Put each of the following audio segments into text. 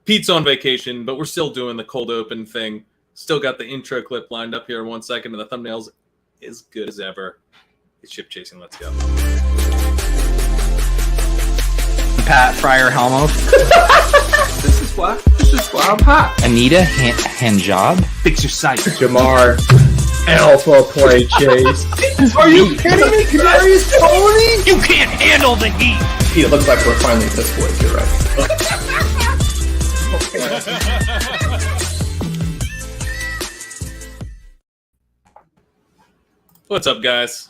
Pete's on vacation, but we're still doing the cold open thing. Still got the intro clip lined up here in 1 second, and the thumbnail's as good as ever. It's ship chasing. Let's go. Pat Fryer Helmo. This is why I'm hot. Anita Handjob. Fix your sight. Jamar. Alpha play chase. Are you kidding me? Kadarius Toney? You can't handle the heat. Pete, it looks like we're finally at this point. You're right. What's up, guys?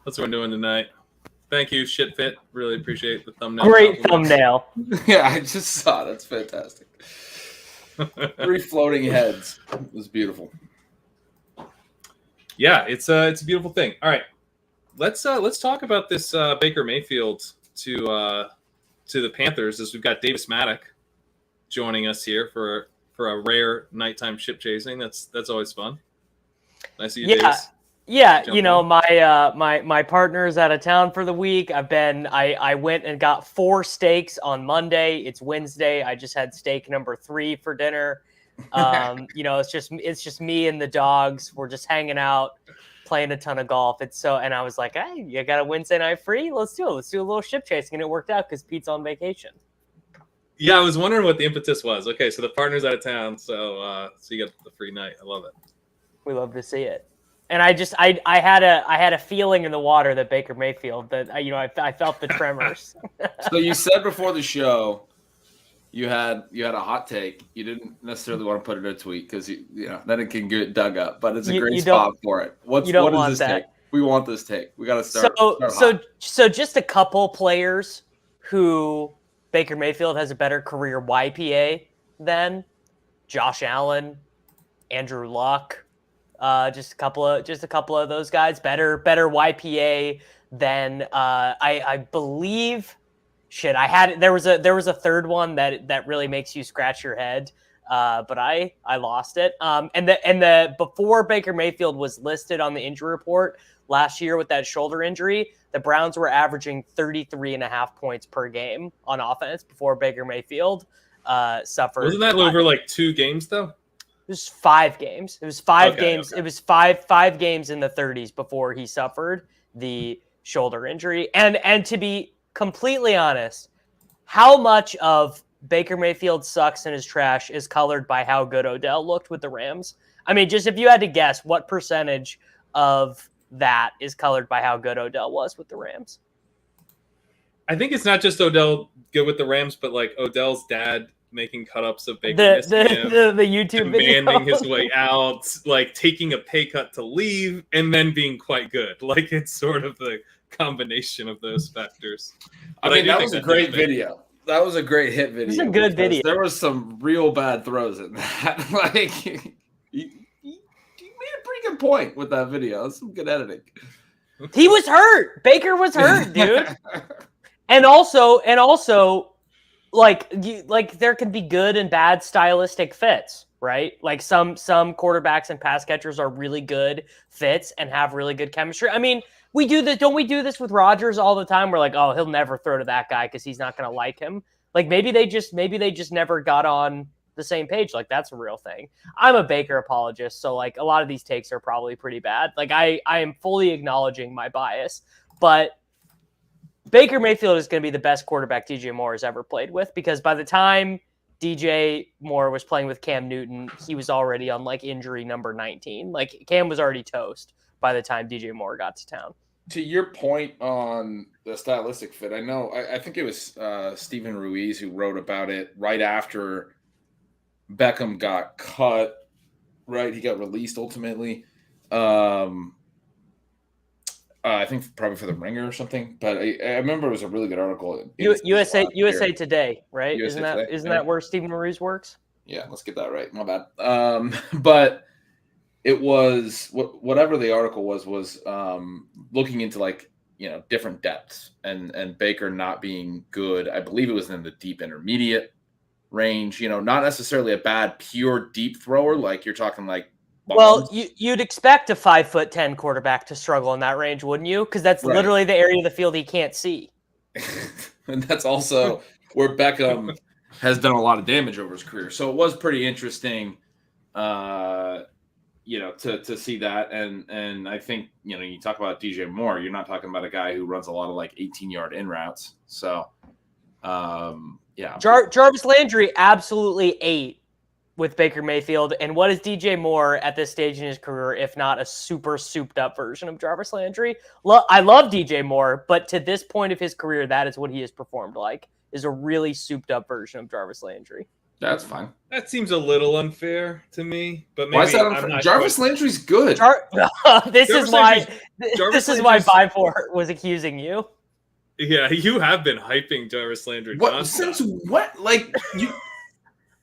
What's everyone doing tonight? Thank you, Shitfit. Really appreciate the thumbnail. Great thumbnail. Yeah, I just saw it. That's fantastic. 3 floating heads. It was beautiful. Yeah, it's a beautiful thing. All right, let's talk about this Baker Mayfield to the Panthers, as we've got Davis Mattek joining us here for a rare nighttime ship chasing. That's always fun. Nice to see you, Davis. Yeah, you know, my partner's out of town for the week. I went and got 4 steaks on Monday. It's Wednesday. I just had steak number 3 for dinner. You know, it's just me and the dogs. We're just hanging out, playing a ton of golf. And I was like, hey, you got a Wednesday night free? Let's do it. Let's do a little ship chasing. And it worked out because Pete's on vacation. Yeah, I was wondering what the impetus was. Okay, so the partner's out of town, so you got the free night. I love it. We love to see it. And I had a feeling in the water that Baker Mayfield, that I felt the tremors. So you said before the show you had a hot take. You didn't necessarily want to put it in a tweet because then it can get dug up. But it's a great spot for it. What is this take? We want this take. We got to start. So just a couple players who Baker Mayfield has a better career YPA than: Josh Allen, Andrew Luck. Just a couple of those guys. Better YPA than I believe. Shit, there was a third one that really makes you scratch your head. But I lost it. And before Baker Mayfield was listed on the injury report last year with that shoulder injury, the Browns were averaging 33.5 points per game on offense before Baker Mayfield suffered. Wasn't that over like 2 games though? It was 5 games. It was 5 games. Okay. It was five games in the 30s before he suffered the shoulder injury. And to be completely honest, how much of Baker Mayfield sucks and is trash is colored by how good Odell looked with the Rams? I mean, just if you had to guess, what percentage of that is colored by how good Odell was with the Rams? I think it's not just Odell good with the Rams, but like Odell's dad making cut-ups of Baker the YouTube video, demanding his way out, like taking a pay cut to leave, and then being quite good. Like, it's sort of the combination of those factors. I mean, that was a great video. That was a great hit video. It was a good video. There was some real bad throws in that. Like, you made a pretty good point with that video. That's some good editing. He was hurt. Baker was hurt, dude. and also. Like there can be good and bad stylistic fits, right? Like some quarterbacks and pass catchers are really good fits and have really good chemistry. I mean, we do this. Don't we do this with Rodgers all the time? We're like, oh, he'll never throw to that guy because he's not going to like him. Like maybe they just never got on the same page. Like that's a real thing. I'm a Baker apologist, so like a lot of these takes are probably pretty bad. Like I am fully acknowledging my bias, but Baker Mayfield is going to be the best quarterback DJ Moore has ever played with, because by the time DJ Moore was playing with Cam Newton, he was already on like injury number 19. Like Cam was already toast by the time DJ Moore got to town. To your point on the stylistic fit, I think it was Stephen Ruiz who wrote about it right after Beckham got cut, right? He got released ultimately. I think probably for the Ringer or something, but I remember it was a really good article. USA Today, right? USA Isn't that where Stephen Ruiz works? Yeah, let's get that right. My bad. But it was whatever the article was looking into like different depths and Baker not being good. I believe it was in the deep intermediate range. Not necessarily a bad pure deep thrower like you're talking like. Well, you'd expect a 5'10" quarterback to struggle in that range, wouldn't you? Because that's literally the area of the field he can't see. And that's also where Beckham has done a lot of damage over his career. So it was pretty interesting, to see that. And I think, you talk about DJ Moore, you're not talking about a guy who runs a lot of like 18-yard in routes. So, yeah. Jarvis Landry absolutely ate with Baker Mayfield. And what is DJ Moore at this stage in his career, if not a super souped up version of Jarvis Landry? I love DJ Moore, but to this point of his career, that is what he has performed like, is a really souped up version of Jarvis Landry. That's fine. That seems a little unfair to me, but maybe why is that unfair? Jarvis Landry's good. This is why 5-4 was accusing you. Yeah, you have been hyping Jarvis Landry. What since what? Like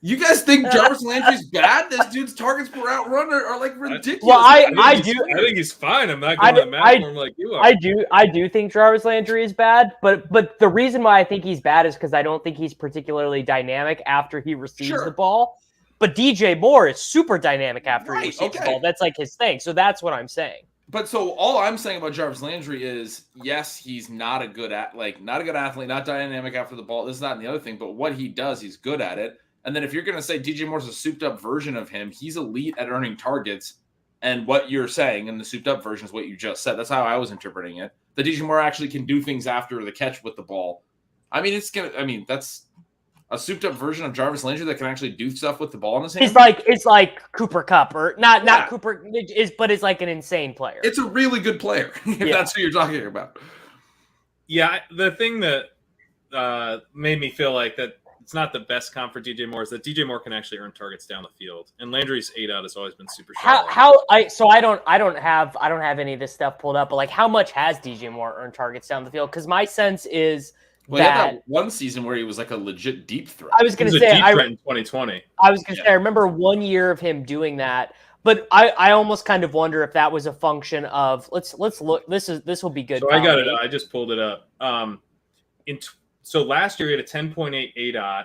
you guys think Jarvis Landry's bad? This dude's targets per route run are like ridiculous. Well, I do. I think he's fine. I'm not going to mad for him like you are. I do think Jarvis Landry is bad, but the reason why I think he's bad is because I don't think he's particularly dynamic after he receives the ball. But DJ Moore is super dynamic after he receives the ball. That's like his thing. So that's what I'm saying. But so all I'm saying about Jarvis Landry is, yes, he's not a good athlete, not dynamic after the ball. This is not the other thing, but what he does, he's good at it. And then if you're going to say DJ Moore's a souped-up version of him, he's elite at earning targets. And what you're saying in the souped-up version is what you just said. That's how I was interpreting it. That DJ Moore actually can do things after the catch with the ball. I mean, that's a souped-up version of Jarvis Landry that can actually do stuff with the ball in his hand. It's like Cooper Kupp, or not Cooper, but it's like an insane player. It's a really good player, if that's who you're talking about. Yeah, the thing that made me feel like that it's not the best comp for DJ Moore is that DJ Moore can actually earn targets down the field, and Landry's 8-out has always been super shallow. I don't have any of this stuff pulled up, but like how much has DJ Moore earned targets down the field? Because my sense is he had that one season where he was like a legit deep threat. I was going to say deep threat in 2020. I was going to say I remember 1 year of him doing that, but I almost kind of wonder if that was a function of let's look. This will be good. So I got it. I just pulled it up. So last year he had a 10.8 ADOT,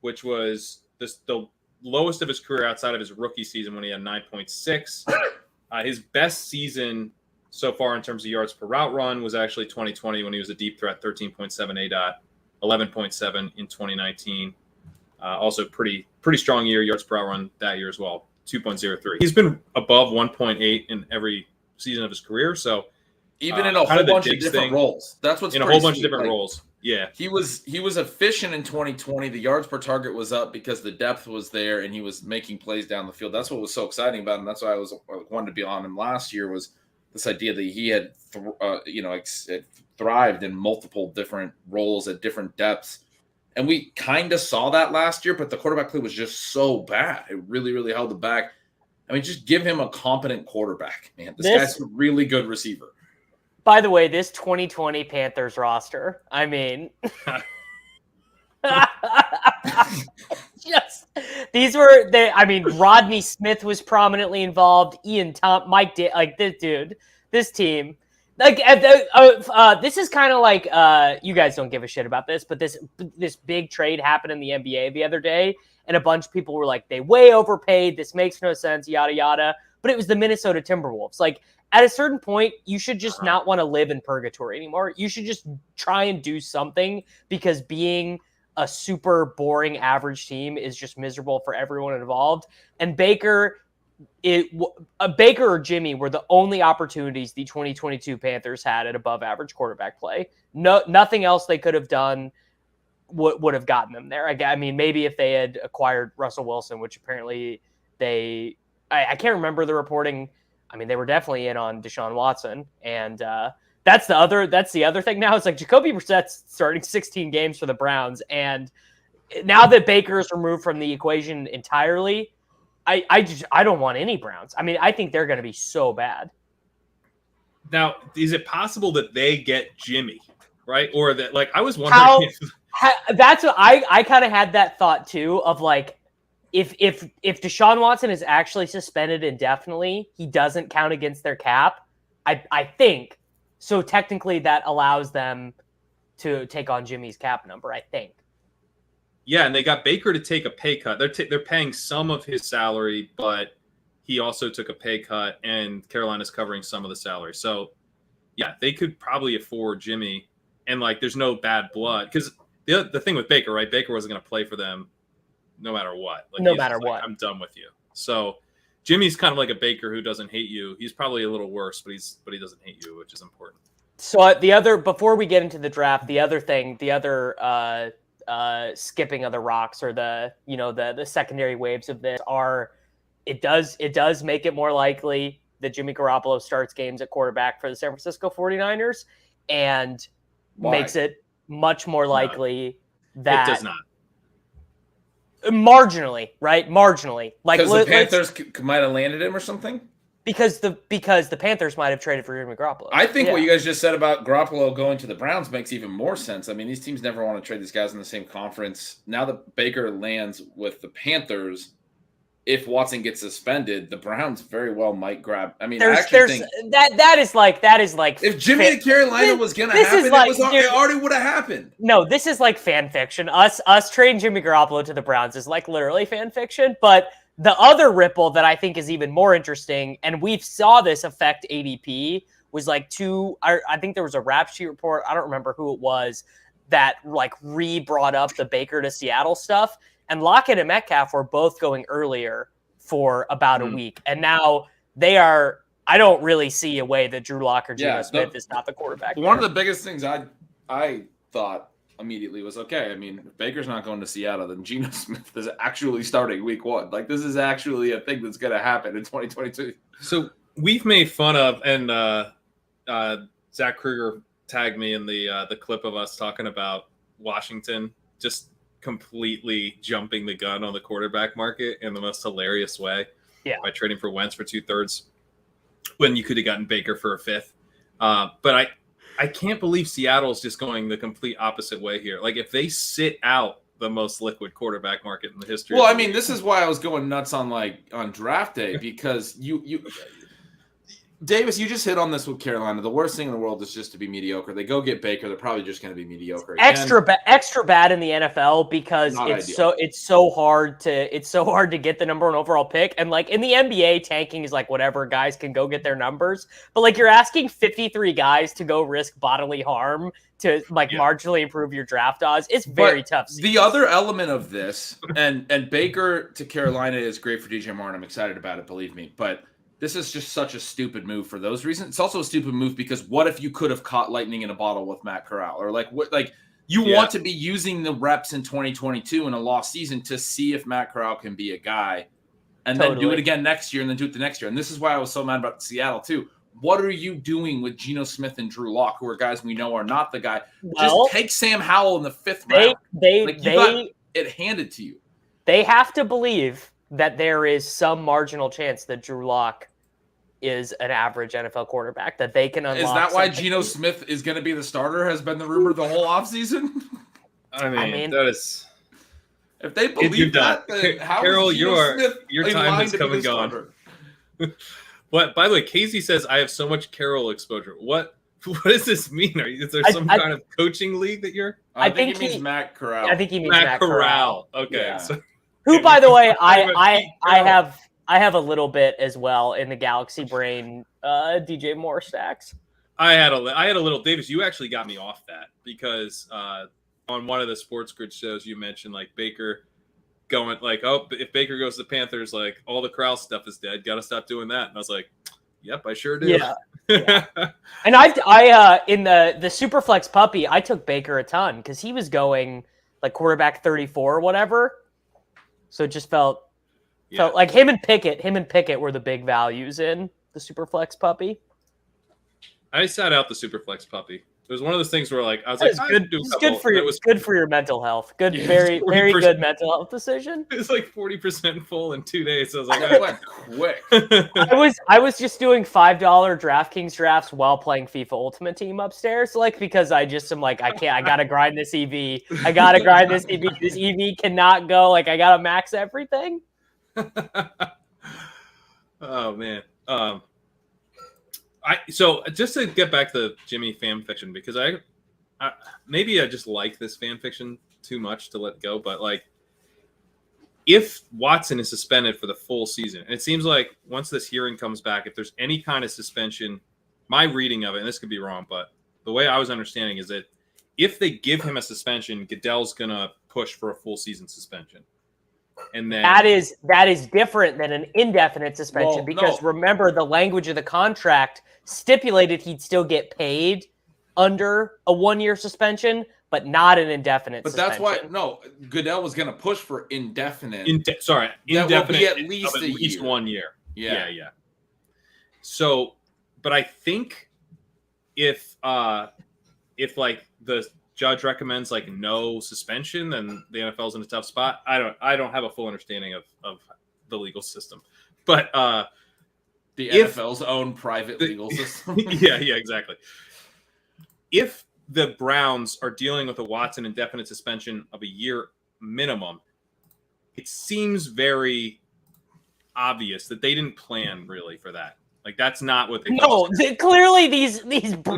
which was the lowest of his career outside of his rookie season when he had 9.6. His best season so far in terms of yards per route run was actually 2020 when he was a deep threat, 13.7 ADOT, 11.7 in 2019. Also pretty strong year, yards per route run that year as well, 2.03. He's been above 1.8 in every season of his career. So even in a whole bunch of different roles. That's what's in a whole bunch of different roles. Yeah. He was efficient in 2020. The yards per target was up because the depth was there and he was making plays down the field. That's what was so exciting about him. That's why I wanted to be on him last year, was this idea that he had thrived in multiple different roles at different depths. And we kind of saw that last year, but the quarterback play was just so bad. It really, really held it back. I mean, just give him a competent quarterback, man. This guy's a really good receiver. By the way, this 2020 Panthers roster, I mean, Rodney Smith was prominently involved. Ian Tom, Mike, this team, this is kind of like, you guys don't give a shit about this, but this big trade happened in the NBA the other day, and a bunch of people were like, they way overpaid. This makes no sense, yada, yada. But it was the Minnesota Timberwolves. Like, at a certain point, you should just not want to live in purgatory anymore. You should just try and do something, because being a super boring average team is just miserable for everyone involved. And Baker or Jimmy were the only opportunities the 2022 Panthers had at above average quarterback play. Nothing else they could have done would have gotten them there. I mean, maybe if they had acquired Russell Wilson, which apparently I can't remember the reporting. I mean, they were definitely in on Deshaun Watson, and that's the other thing now. It's like Jacoby Brissett's starting 16 games for the Browns, and now that Baker is removed from the equation entirely, I don't want any Browns. I mean, I think they're going to be so bad. Now, is it possible that they get Jimmy, right? Or that, like, I was wondering that's what I kind of had that thought too, of like, if Deshaun Watson is actually suspended indefinitely, he doesn't count against their cap. I think so. Technically, that allows them to take on Jimmy's cap number, I think. Yeah, and they got Baker to take a pay cut. They're paying some of his salary, but he also took a pay cut, and Carolina's covering some of the salary. So, yeah, they could probably afford Jimmy, and like, there's no bad blood, because the thing with Baker, right? Baker wasn't going to play for them no matter what. Like, No matter what. I'm done with you. So Jimmy's kind of like a Baker who doesn't hate you. He's probably a little worse, but he doesn't hate you, which is important. So before we get into the draft, the other skipping of the rocks or the secondary waves of this are, it does make it more likely that Jimmy Garoppolo starts games at quarterback for the San Francisco 49ers, and makes it much more likely that it does not. Marginally, right? Marginally, like because the Panthers might have landed him or something. Because the Panthers might have traded for Jimmy Garoppolo. I think what you guys just said about Garoppolo going to the Browns makes even more sense. I mean, these teams never want to trade these guys in the same conference. Now that Baker lands with the Panthers, if Watson gets suspended, the Browns very well might grab. I mean, I actually think that is like if Jimmy to Carolina was going to happen, it already would have happened. No, this is like fan fiction. Us trading Jimmy Garoppolo to the Browns is like literally fan fiction. But the other ripple that I think is even more interesting, and we saw this affect ADP, was like I think there was a rap sheet report, I don't remember who it was, that like brought up the Baker to Seattle stuff. And Lockett and Metcalf were both going earlier for about a week. And now they are, I don't really see a way that Drew Lock or Geno Smith is not the quarterback. One of the biggest things I thought immediately was, okay, I mean, if Baker's not going to Seattle, then Geno Smith is actually starting week 1. Like, this is actually a thing that's going to happen in 2022. So we've made fun of, and Zach Kruger tagged me in the clip of us talking about Washington just completely jumping the gun on the quarterback market in the most hilarious way by trading for Wentz for 2/3 when you could have gotten Baker for a 5th. But I can't believe Seattle's just going the complete opposite way here. Like, if they sit out the most liquid quarterback market in the history. Well, I mean, this is why I was going nuts on draft day, because you Davis, you just hit on this with Carolina. The worst thing in the world is just to be mediocre. They go get Baker, they're probably just going to be mediocre. Extra bad in the NFL because it's so hard to get the number 1 overall pick. And like in the NBA, tanking is like whatever, guys can go get their numbers. But like you're asking 53 guys to go risk bodily harm to marginally improve your draft odds. It's very tough. The other element of this, and Baker to Carolina is great for DJ Moore, and I'm excited about it, believe me. But this is just such a stupid move for those reasons. It's also a stupid move because what if you could have caught lightning in a bottle with Matt Corral? Or want to be using the reps in 2022 in a lost season to see if Matt Corral can be a guy, and then do it again next year and then do it the next year. And this is why I was so mad about Seattle too. What are you doing with Geno Smith and Drew Lock, who are guys we know are not the guy? Just take Sam Howell in the 5th round. You got it handed to you. They have to believe that there is some marginal chance that Drew Lock is an average NFL quarterback, that they can unlock. Is that why Geno Smith is going to be the starter, has been the rumor the whole offseason? I mean, that is... If they believe that, how Carol, is Geno Smith your time has come and gone. But by the way, Casey says, I have so much Carol exposure. What does this mean? Is there some kind of coaching league that you're... I think he means Matt Corral. I think he means Matt Corral. Okay. Yeah. So... Who, by the way, I have a little bit as well in the Galaxy Brain DJ Moore stacks. I had a little. Davis, you actually got me off that because on one of the Sports Grid shows you mentioned like Baker going like, oh, if Baker goes to the Panthers, like all the Corral stuff is dead. Got to stop doing that. And I was like, yep, I sure do. Yeah. And I in the Superflex puppy, I took Baker a ton because he was going like quarterback 34 or whatever. So it just felt like him and Pickett were the big values in the Superflex puppy. I sat out the Superflex puppy. It was one of those things where like I was like, it's good for your mental health. Good, very good mental health decision. It was like 40% full in 2 days. So I was like, that went quick. I was just doing $5 DraftKings drafts while playing FIFA Ultimate Team upstairs, like because I just am like I gotta grind this EV. I gotta grind this EV. This EV cannot go. Like I gotta max everything. Oh man. So just to get back to Jimmy fan fiction, because I maybe I just like this fan fiction too much to let go, but like if Watson is suspended for the full season, and it seems like once this hearing comes back, if there's any kind of suspension, my reading of it, and this could be wrong, but the way I was understanding is that if they give him a suspension, Goodell's gonna push for a full season suspension. And then that is different than an indefinite suspension because remember the language of the contract stipulated he'd still get paid under a 1-year suspension, but not an indefinite suspension. But that's why Goodell was going to push for indefinite. Indefinite will be at least 1 year. Yeah. So, but I think if like the judge recommends like no suspension, then the NFL's in a tough spot. I don't have a full understanding of the legal system, but the NFL's own private legal system. yeah, exactly. If the Browns are dealing with a Watson indefinite suspension of a year minimum, it seems very obvious that they didn't plan really for that. Like that's not what they. No, clearly these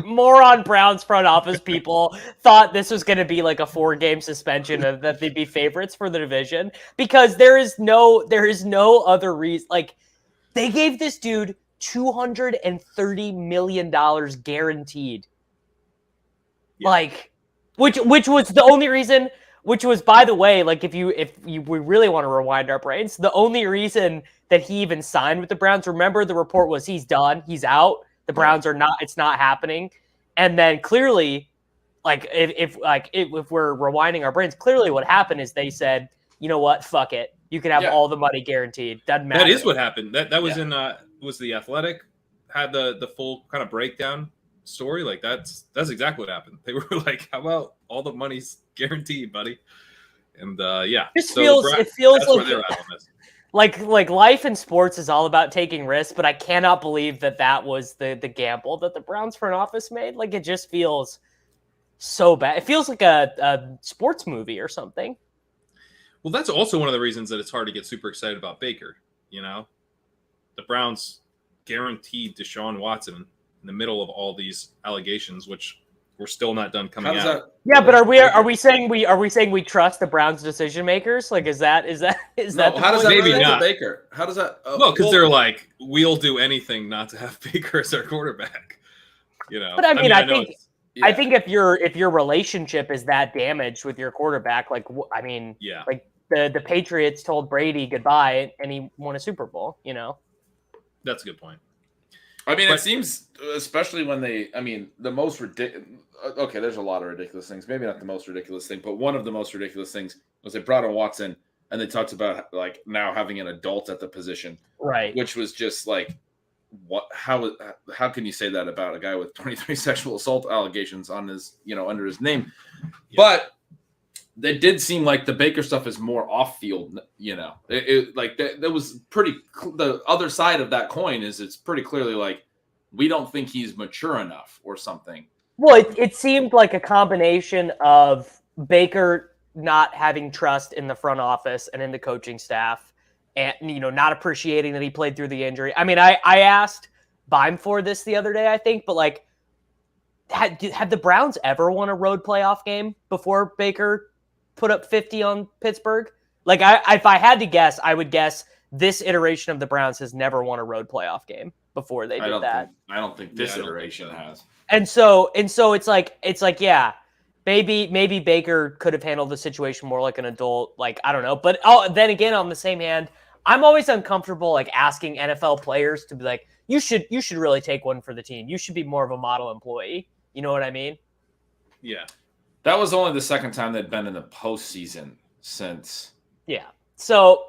moron Browns front office people thought this was going to be like a 4-game suspension and that they'd be favorites for the division because there is no other reason. Like they gave this dude $230 million guaranteed. Yeah. Like, which was the only reason. Which was, by the way, like we really want to rewind our brains, the only reason that he even signed with the Browns. Remember, the report was he's done, he's out. The Browns are not. It's not happening. And then clearly, like if we're rewinding our brains, clearly what happened is they said, you know what, fuck it, you can have all the money guaranteed. Doesn't matter. That is what happened. That was in was the Athletic had the full kind of breakdown story. Like that's exactly what happened. They were like, how about all the money's guaranteed, buddy? And it feels like life in sports is all about taking risks, but I cannot believe that was the gamble that the Browns front office made. Like it just feels so bad. It feels like a sports movie or something. Well, that's also one of the reasons that it's hard to get super excited about Baker. You know, the Browns guaranteed Deshaun Watson in the middle of all these allegations, which we're still not done coming out. Yeah, but are we saying we trust the Browns decision makers? Like, is that how does that maybe not Baker? How does that? Because they're like, we'll do anything not to have Baker as our quarterback. You know, but I mean, I think if your relationship is that damaged with your quarterback, like like the Patriots told Brady goodbye and he won a Super Bowl. You know, that's a good point. I mean, it seems, especially when the most ridiculous. Okay, there's a lot of ridiculous things. Maybe not the most ridiculous thing, but one of the most ridiculous things was they brought in Watson and they talked about like now having an adult at the position, right? Which was just like, what? How can you say that about a guy with 23 sexual assault allegations on his under his name? Yeah. But it did seem like the Baker stuff is more off field. That was pretty. The other side of that coin is it's pretty clearly like we don't think he's mature enough or something. Well, it seemed like a combination of Baker not having trust in the front office and in the coaching staff, and not appreciating that he played through the injury. I mean, I asked Bime for this the other day, I think, but like, had the Browns ever won a road playoff game before Baker put up 50 on Pittsburgh? Like, if I had to guess, I would guess this iteration of the Browns has never won a road playoff game before they did that. I don't think this iteration has. And so it's like, yeah, maybe Baker could have handled the situation more like an adult. Like, I don't know. But then again, on the same hand, I'm always uncomfortable like asking NFL players to be like, you should really take one for the team. You should be more of a model employee. You know what I mean? Yeah. That was only the second time they'd been in the postseason since. Yeah. So.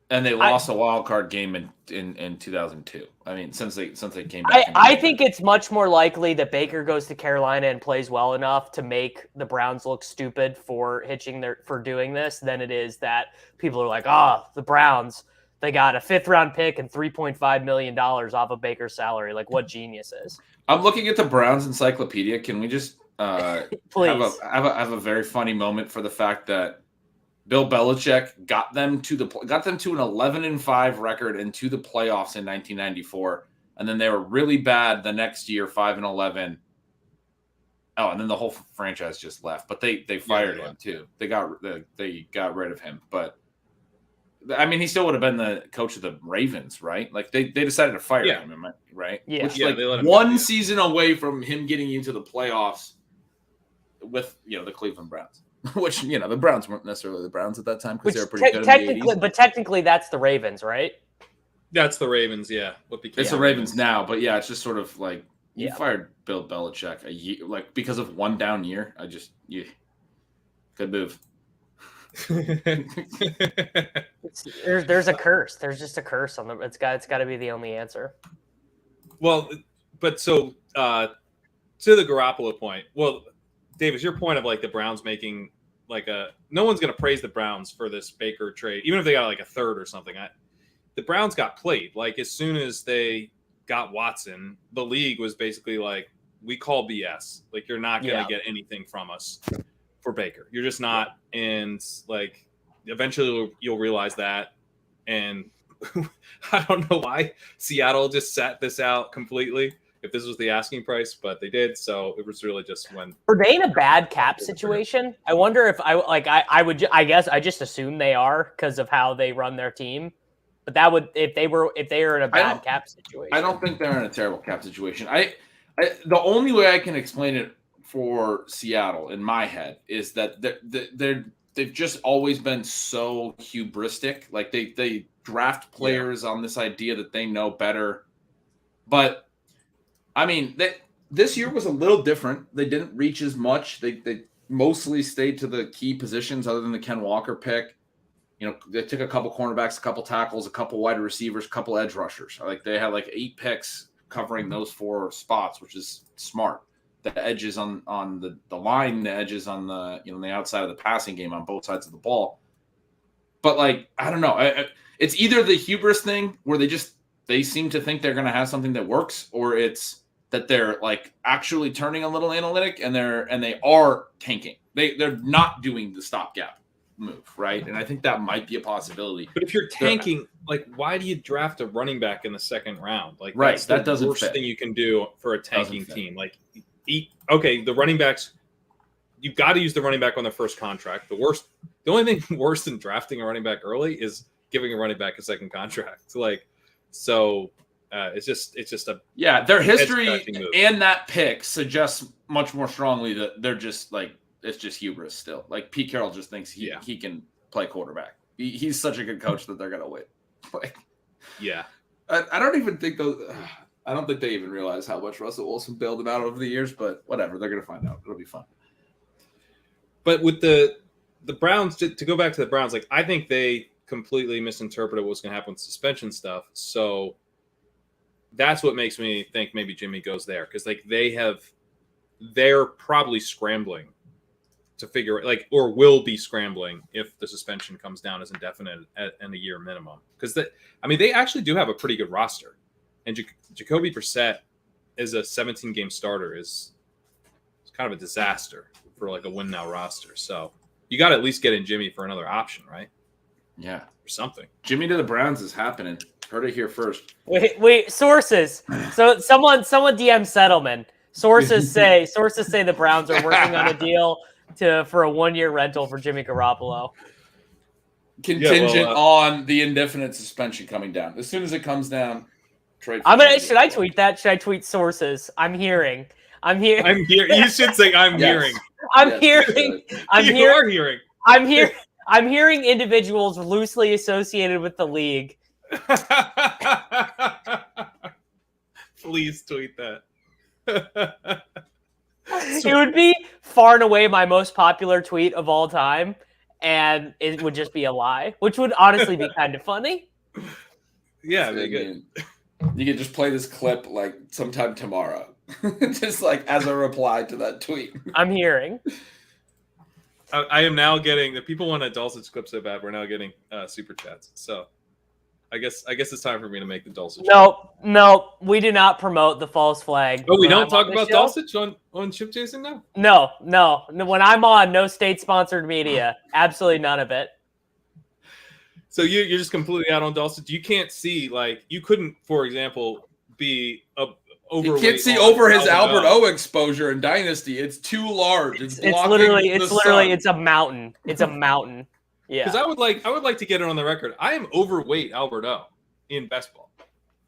And they lost a wild card game in 2002. I mean, since they came back. I think it's much more likely that Baker goes to Carolina and plays well enough to make the Browns look stupid for doing this than it is that people are like, the Browns, they got a 5th round pick and $3.5 million off of Baker's salary. Like, what geniuses? I'm looking at the Browns encyclopedia. Can we just please have a very funny moment for the fact that Bill Belichick got them to an 11-5 record and to the playoffs in 1994, and then they were really bad the next year, 5-11. Oh, and then the whole franchise just left, but they fired him too. They got rid of him, but I mean, he still would have been the coach of the Ravens, right? Like they decided to fire him, right? Yeah, Which, like one season away from him getting into the playoffs with the Cleveland Browns, which the Browns weren't necessarily the Browns at that time because Which they were pretty good in the 80s. But technically, that's the Ravens, right? That's the Ravens, yeah. It's the Ravens now, but yeah, it's just sort of like you Yeah. fired Bill Belichick a year, like because of one down year. Good move. There's a curse. There's just a curse on the. It's got to be the only answer. Well, but so to the Garoppolo point. Well, Davis, your point of like the Browns making like no one's going to praise the Browns for this Baker trade, even if they got like a third or something. The Browns got played. Like as soon as they got Watson, the league was basically like, we call BS. Like you're not going to get anything from us for Baker. You're just not. And like eventually you'll realize that. And I don't know why Seattle just sat this out completely if this was the asking price, but they did. So it was really just when. Are they in a bad cap situation? I wonder if I guess I just assume they are because of how they run their team. But that would if they were in a bad cap situation. I don't think they're in a terrible cap situation. The only way I can explain it for Seattle in my head is that they've just always been so hubristic. Like they draft players on this idea that they know better. But I mean, this year was a little different. They didn't reach as much. They mostly stayed to the key positions other than the Ken Walker pick. They took a couple cornerbacks, a couple tackles, a couple wide receivers, a couple edge rushers. Like they had like 8 picks covering those 4 spots, which is smart. The edges on the line, the edges on the the outside of the passing game on both sides of the ball. But like I don't know, it's either the hubris thing where they seem to think they're going to have something that works, or it's that they're like actually turning a little analytic and they are tanking. They're not doing the stopgap move, right? And I think that might be a possibility. But if you're tanking, like, why do you draft a running back in the second round? Like, right, that's that doesn't worst fit. thing you can do for a tanking team. Like, the running backs. You've got to use the running back on their first contract. The only thing worse than drafting a running back early is giving a running back a second contract. It's just a their history and that pick suggests much more strongly that they're just like. It's just hubris still. Like Pete Carroll just thinks he can play quarterback. He's such a good coach that they're gonna win. Like, I don't even think I don't think they even realize how much Russell Wilson bailed them out over the years. But whatever, they're gonna find out. It'll be fun. But with the Browns, to go back to the Browns, like I think they completely misinterpreted what was gonna happen with suspension stuff. So that's what makes me think maybe Jimmy goes there because like they're probably scrambling to figure or will be scrambling if the suspension comes down as indefinite and a year minimum. Because they actually do have a pretty good roster, and Jacoby Brissett as a 17-game starter is kind of a disaster for like a win now roster. So you got to at least get in Jimmy for another option, right? Yeah, or something. Jimmy to the Browns is happening. Heard it here first. Wait, sources. So someone DM Settlement. Sources say the Browns are working on a deal for a 1-year rental for Jimmy Garoppolo. Contingent on the indefinite suspension coming down. As soon as it comes down, trade. Should I tweet that? Should I tweet sources? I'm hearing. You should say I'm hearing. I'm hearing individuals loosely associated with the league. Please tweet that. It would be far and away my most popular tweet of all time, and it would just be a lie, which would honestly be kind of funny. Yeah, good. You can just play this clip like sometime tomorrow, just like as a reply to that tweet. I'm hearing. I am now getting the people want a Dulcich clip so bad. We're now getting super chats. So I guess it's time for me to make the Dulcich. No, we do not promote the false flag. Oh, we don't talk about Dulcich on Chip Jason now? No. When I'm on, no state-sponsored media. Absolutely none of it. So you're just completely out on Dulcich. You can't see, like, you couldn't, for example, be overweight. You can't see over his Albert O exposure in Dynasty. It's too large. It's literally it's a mountain. It's a mountain. Yeah. Because I would like to get it on the record. I am overweight Albert O in best ball.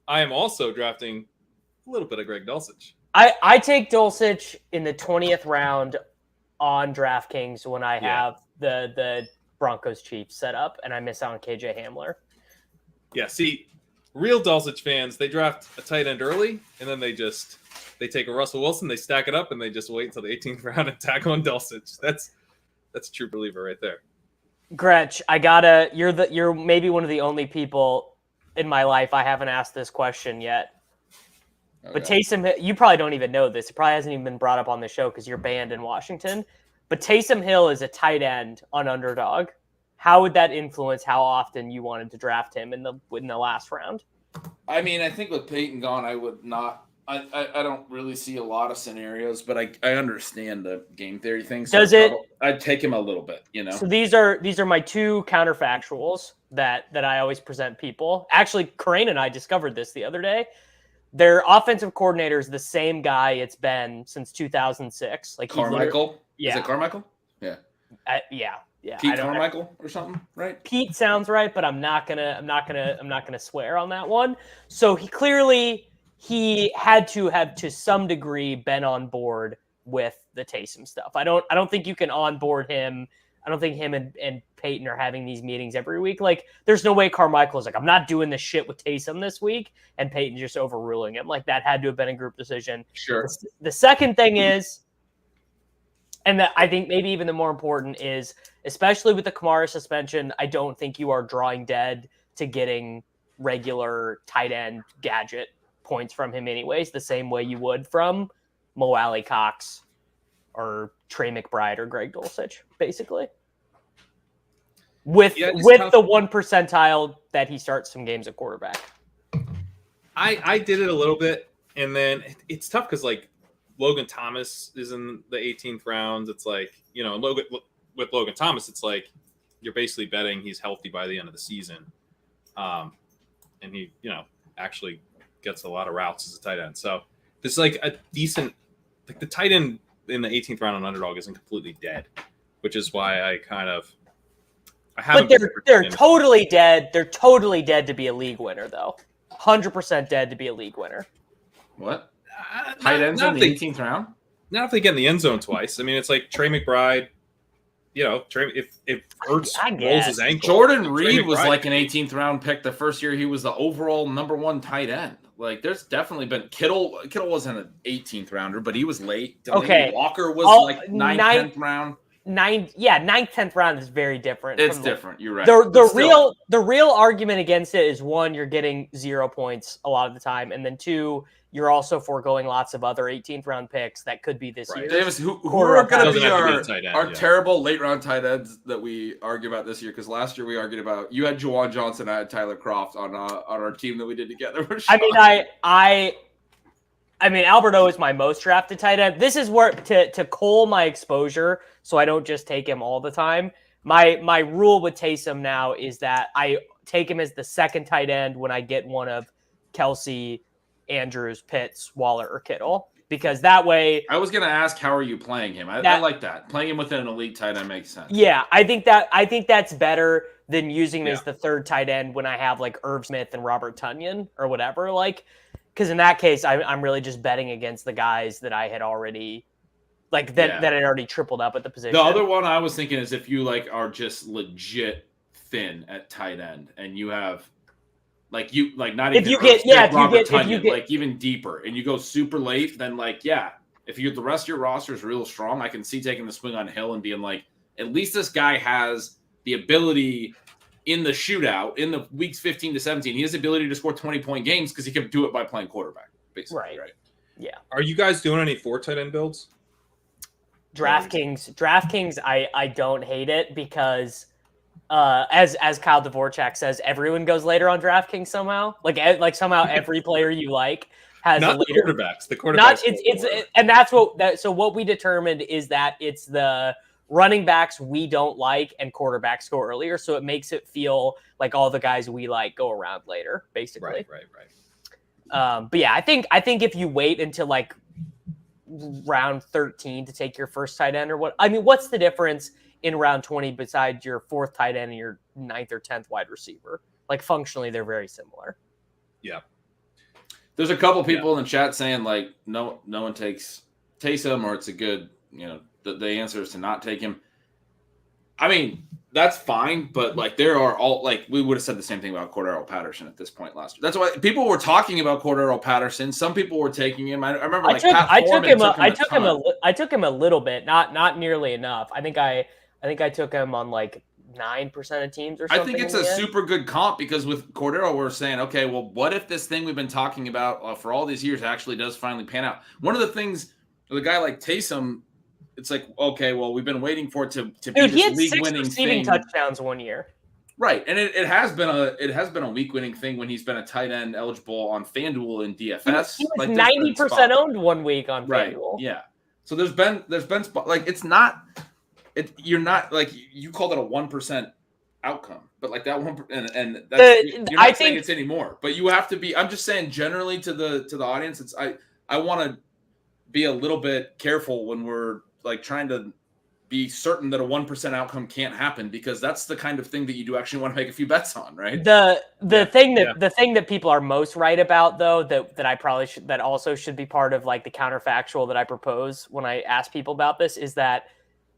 I am also drafting a little bit of Greg Dulcich. I take Dulcich in the 20th round on DraftKings when I Yeah. have the Broncos Chiefs set up and I miss out on KJ Hamler. Yeah, see, real Dulcich fans, they draft a tight end early, and then they take a Russell Wilson, they stack it up, and they just wait until the 18th round and tackle on Dulcich. That's a true believer right there. Gretch, you're maybe one of the only people in my life I haven't asked this question yet. Okay. But Taysom, you probably don't even know this. It probably hasn't even been brought up on the show because you're banned in Washington. But Taysom Hill is a tight end on Underdog. How would that influence how often you wanted to draft him in the last round? I mean, I think with Peyton gone, I would not. I don't really see a lot of scenarios, but I understand the game theory thing. So I'd take him a little bit, you know. So these are my two counterfactuals that I always present people. Actually, Corain and I discovered this the other day. Their offensive coordinator is the same guy it's been since 2006. Like Carmichael? Yeah. Is it Carmichael? Yeah. Yeah. Pete Carmichael or something, right? Pete sounds right, but I'm not gonna swear on that one. So he had to have to some degree been on board with the Taysom stuff. I don't think you can onboard him. I don't think him and Peyton are having these meetings every week. Like, there's no way Carmichael is like, I'm not doing this shit with Taysom this week, and Peyton just overruling him. Like, that had to have been a group decision. Sure. The second thing is, and that I think maybe even the more important is, especially with the Kamara suspension, I don't think you are drawing dead to getting regular tight end gadget points from him anyways, the same way you would from Mo Alley Cox or Trey McBride or Greg Dulcich, basically. With the 1 percentile that he starts some games at quarterback. I did it a little bit, and then it's tough because, like, Logan Thomas is in the 18th round. It's like, you know, with Logan Thomas, it's like you're basically betting he's healthy by the end of the season. And he, you know, actually gets a lot of routes as a tight end. So there's like a decent, like the tight end in the 18th round on Underdog isn't completely dead, which is why I haven't. But they're totally dead. They're totally dead to be a league winner, though. 100% dead to be a league winner. What? Tight ends in the 18th round? Not if they get in the end zone twice. I mean, it's like Trey McBride. You know, if Ertz rolls his ankle. Jordan Reed was like an 18th round pick the first year he was the overall number 1 tight end. Like, there's definitely been Kittle wasn't an 18th rounder, but he was late. Okay. Walker was like 9th, 10th round. 9th, 10th round is very different. It's different. You're right. The real argument against it is, one, you're getting 0 points a lot of the time, and then 2, you're also foregoing lots of other 18th round picks that could be this year. Davis, who are going to be our terrible late round tight ends that we argue about this year? Because last year we argued about, you had Juwan Johnson, I had Tyler Kroft on our team that we did together. I mean, Alberto is my most drafted tight end. This is where to cull my exposure, so I don't just take him all the time. My rule with Taysom now is that I take him as the second tight end when I get one of Kelsey, Andrews, Pitts, Waller, or Kittle, because that way. I was going to ask, how are you playing him? I like that. Playing him within an elite tight end makes sense. Yeah, I think that's better than using him as the third tight end when I have like Irv Smith and Robert Tonyan or whatever. Like, because in that case, I'm really just betting against the guys that I had already that had already tripled up at the position. The other one I was thinking is if you like are just legit thin at tight end and you have. Like not even like even deeper and you go super late, then if the rest of your roster is real strong, I can see taking the swing on Hill and being like, at least this guy has the ability in the shootout in the weeks 15 to 17. He has the ability to score 20-point games because he can do it by playing quarterback, basically. Right. Yeah. Are you guys doing any 4 tight end builds? DraftKings, I don't hate it because. As Kyle Dvorak says, everyone goes later on DraftKings somehow. Like somehow every player you like has not a later. The quarterbacks. The quarterbacks. And that's so what we determined is that it's the running backs we don't like and quarterbacks go earlier, so it makes it feel like all the guys we like go around later, basically. Right. But yeah, I think if you wait until like round 13 to take your first tight end or what? I mean, what's the difference in round 20 besides your 4th tight end and your 9th or 10th wide receiver? Like, functionally, they're very similar. Yeah. There's a couple people in the chat saying like no one takes Taysom or it's a good the answer is to not take him. I mean, that's fine, but like there are all like we would have said the same thing about Cordero Patterson at this point last year. That's why people were talking about Cordero Patterson. Some people were taking him. I remember like I took him a little bit, not nearly enough. I think I took him on like 9% of teams or something. I think it's a super good comp because with Cordero, we're saying, okay, well, what if this thing we've been talking about for all these years actually does finally pan out? One of the things with a guy like Taysom, it's like, okay, well, we've been waiting for it to be Dude, he this had 6 league-winning receiving thing. touchdowns one year. Right, and it has been a week-winning thing when he's been a tight end eligible on FanDuel and DFS. He was 90% owned one week on FanDuel. Yeah. So there's been like it's not. You're not like you called it a 1% outcome, but like that one and that's, you're not saying it's anymore. But you have to be. I'm just saying generally to the audience, it's I want to be a little bit careful when we're like trying to be certain that a 1% outcome can't happen because that's the kind of thing that you do actually want to make a few bets on, right? The thing that people are most right about though that I probably should that also should be part of like the counterfactual that I propose when I ask people about this is that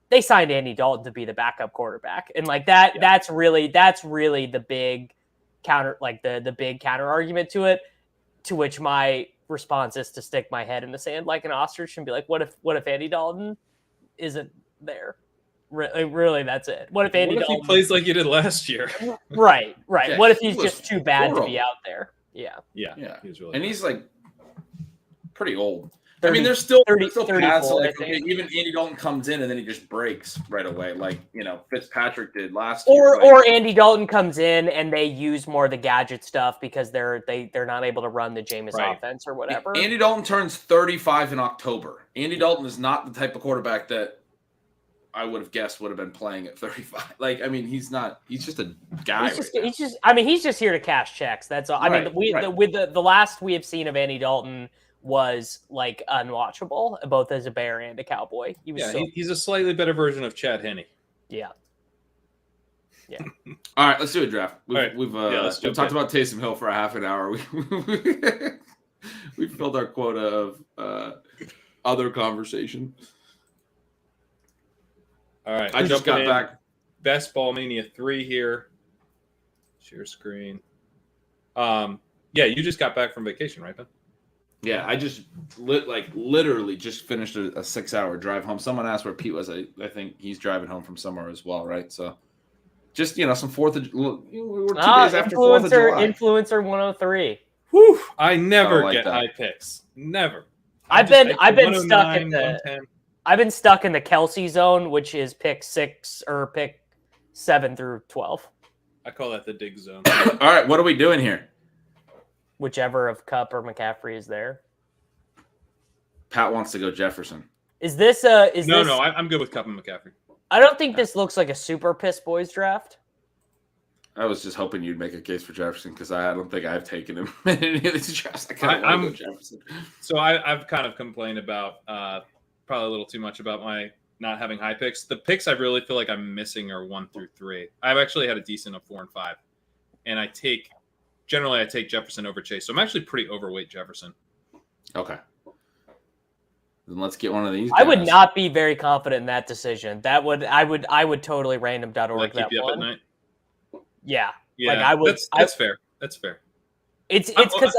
they signed Andy Dalton to be the backup quarterback. And like that, that's really the big counter, like the big counter argument to it, to which my response is to stick my head in the sand like an ostrich and be like, what if Andy Dalton isn't there? Really, that's it. What if Dalton he plays like he did last year? Right. Yeah, what if he's just too bad horrible to be out there? Yeah. He's really and he's like pretty old. 30, I mean, there's still 34, paths like okay, even Andy Dalton comes in and then he just breaks right away, like Fitzpatrick did last year. Or Andy Dalton comes in and they use more of the gadget stuff because they're not able to run the Jameis offense or whatever. Andy Dalton turns 35 in October. Andy Dalton is not the type of quarterback that I would have guessed would have been playing at 35. Like, I mean, he's not. He's just a guy. He's just here to cash checks. That's all. Right, I mean, with the last we have seen of Andy Dalton was like unwatchable, both as a Bear and a Cowboy. He's a slightly better version of Chad Henne. Yeah. All right, let's do a draft. We've talked about Taysom Hill for a half an hour. We filled our quota of other conversation. All right, I just got back. Best Ball Mania 3 here. Share screen. You just got back from vacation, right, Ben? Yeah, I just literally just finished a 6-hour drive home. Someone asked where Pete was. I think he's driving home from somewhere as well, right? So just some 4th of we were 2 days after 4th of July. Influencer 103. Whew, I never get high picks. Never. I've been stuck in the Kelsey zone, which is pick 6 or pick 7 through 12. I call that the dig zone. All right, what are we doing here? Whichever of Kupp or McCaffrey is there. Pat wants to go Jefferson. Is this No, I'm good with Kupp and McCaffrey. I don't think this looks like a super piss boys draft. I was just hoping you'd make a case for Jefferson because I don't think I've taken him in any of these drafts. I kind of want to go Jefferson. So I've kind of complained about probably a little too much about my not having high picks. The picks I really feel like I'm missing are 1 through 3. I've actually had a decent of 4 and 5, and I take Jefferson over Chase. So I'm actually pretty overweight Jefferson. Okay. Then let's get one of these guys. I would not be very confident in that decision. I would totally random.org that keep you one. up at night? Yeah. Yeah. Like I would. That's fair. That's fair. It's because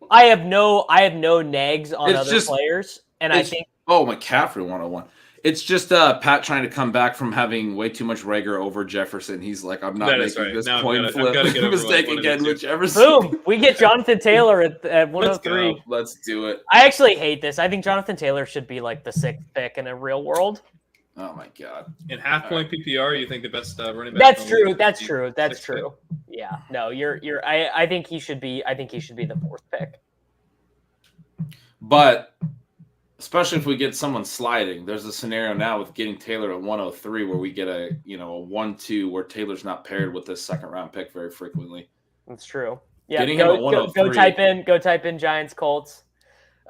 I have no nags on other players, and I think McCaffrey 101. It's just Pat trying to come back from having way too much Rager over Jefferson. He's like, I'm not making this coin flip mistake again with Jefferson. Boom! We get Jonathan Taylor at 103. Let's do it. I actually hate this. I think Jonathan Taylor should be like the 6th pick in a real world. Oh my god! In half-point PPR, you think the best running back? That's true. Yeah. No, you're. I think he should be. I think he should be the 4th pick. But especially if we get someone sliding, there's a scenario now with getting Taylor at 103 where we get a 1-2 where Taylor's not paired with this 2nd-round pick very frequently. That's true. Yeah. Go type in Giants Colts.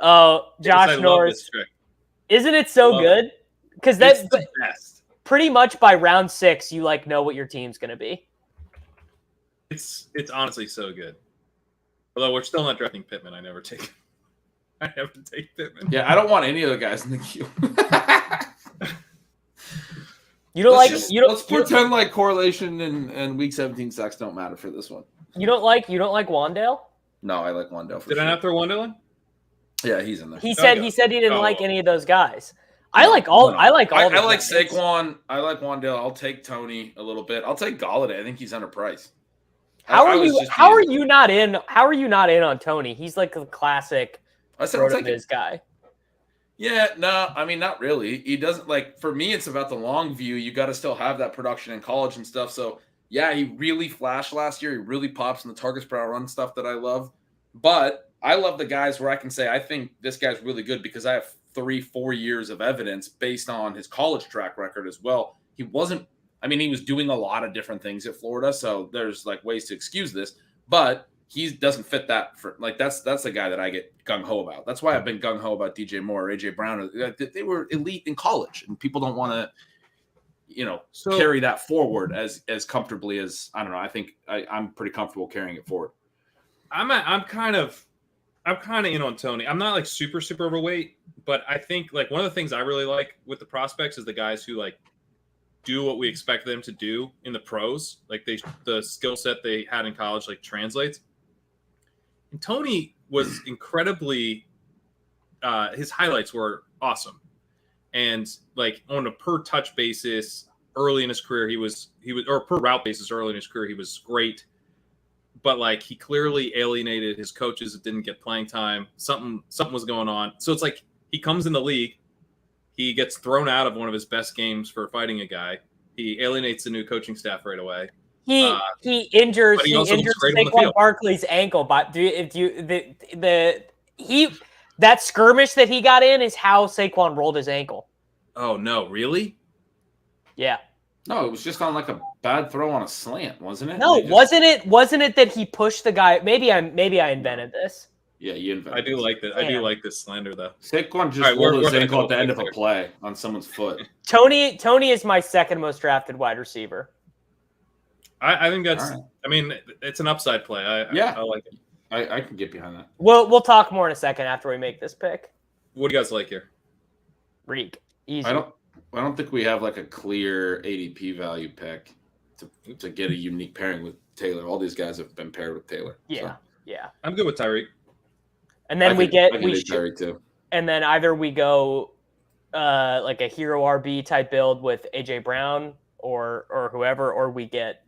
Oh, Josh Norris. Isn't it so good? Because that's the best. Pretty much by round 6, you know what your team's going to be. It's honestly so good. Although we're still not drafting Pittman, I never take Pittman. Yeah, I don't want any of the guys in the queue. You don't Let's pretend like correlation and week 17 sacks don't matter for this one. You don't like Wandale? No, I like Wandale. Did I not throw Wandale in? Yeah, he's in there. He said he didn't like any of those guys. I like all. I like Saquon. I like Wandale. I'll take Tony a little bit. I'll take Galladay. I think he's underpriced. How are you not in on Tony? He's like a classic. I said I'll take his guy. Yeah, no, I mean not really. He doesn't like. For me, it's about the long view. You got to still have that production in college and stuff. So yeah, he really flashed last year. He really pops in the targets per hour run stuff that I love. But I love the guys where I can say I think this guy's really good because I have 3-4 years of evidence based on his college track record as well. He wasn't. I mean, he was doing a lot of different things at Florida, so there's like ways to excuse this, but he doesn't fit that for like that's the guy that I get gung ho about. That's why I've been gung ho about DJ Moore or AJ Brown. They were elite in college, and people don't want to, carry that forward as comfortably as I don't know. I think I'm pretty comfortable carrying it forward. I'm kind of in on Tony. I'm not like super overweight, but I think like one of the things I really like with the prospects is the guys who like do what we expect them to do in the pros. Like the skill set they had in college like translates. And Tony was incredibly his highlights were awesome. And like on a per touch basis early in his career he was or per route basis early in his career he was great. But like he clearly alienated his coaches that didn't get playing time. Something was going on. So it's like he comes in the league, he gets thrown out of one of his best games for fighting a guy. He alienates the new coaching staff right away. He injures Saquon Barkley's ankle. But that skirmish that he got in is how Saquon rolled his ankle. Oh no, really? Yeah. No, it was just on like a bad throw on a slant, wasn't it? No, wasn't it that he pushed the guy? Maybe I invented this. Yeah, you invented. I do like that. I do like this slander though. Saquon just rolled his ankle at the end of a play on someone's foot. Tony is my second most drafted wide receiver. I think that's. Right. I mean, it's an upside play. I like it. I can get behind that. We'll talk more in a second after we make this pick. What do you guys like here? Reek. Easy. I don't think we have like a clear ADP value pick to get a unique pairing with Taylor. All these guys have been paired with Taylor. Yeah, so. yeah. I'm good with Tyreek. And then Tyreek too. And then either we go like a hero RB type build with AJ Brown or whoever, or we get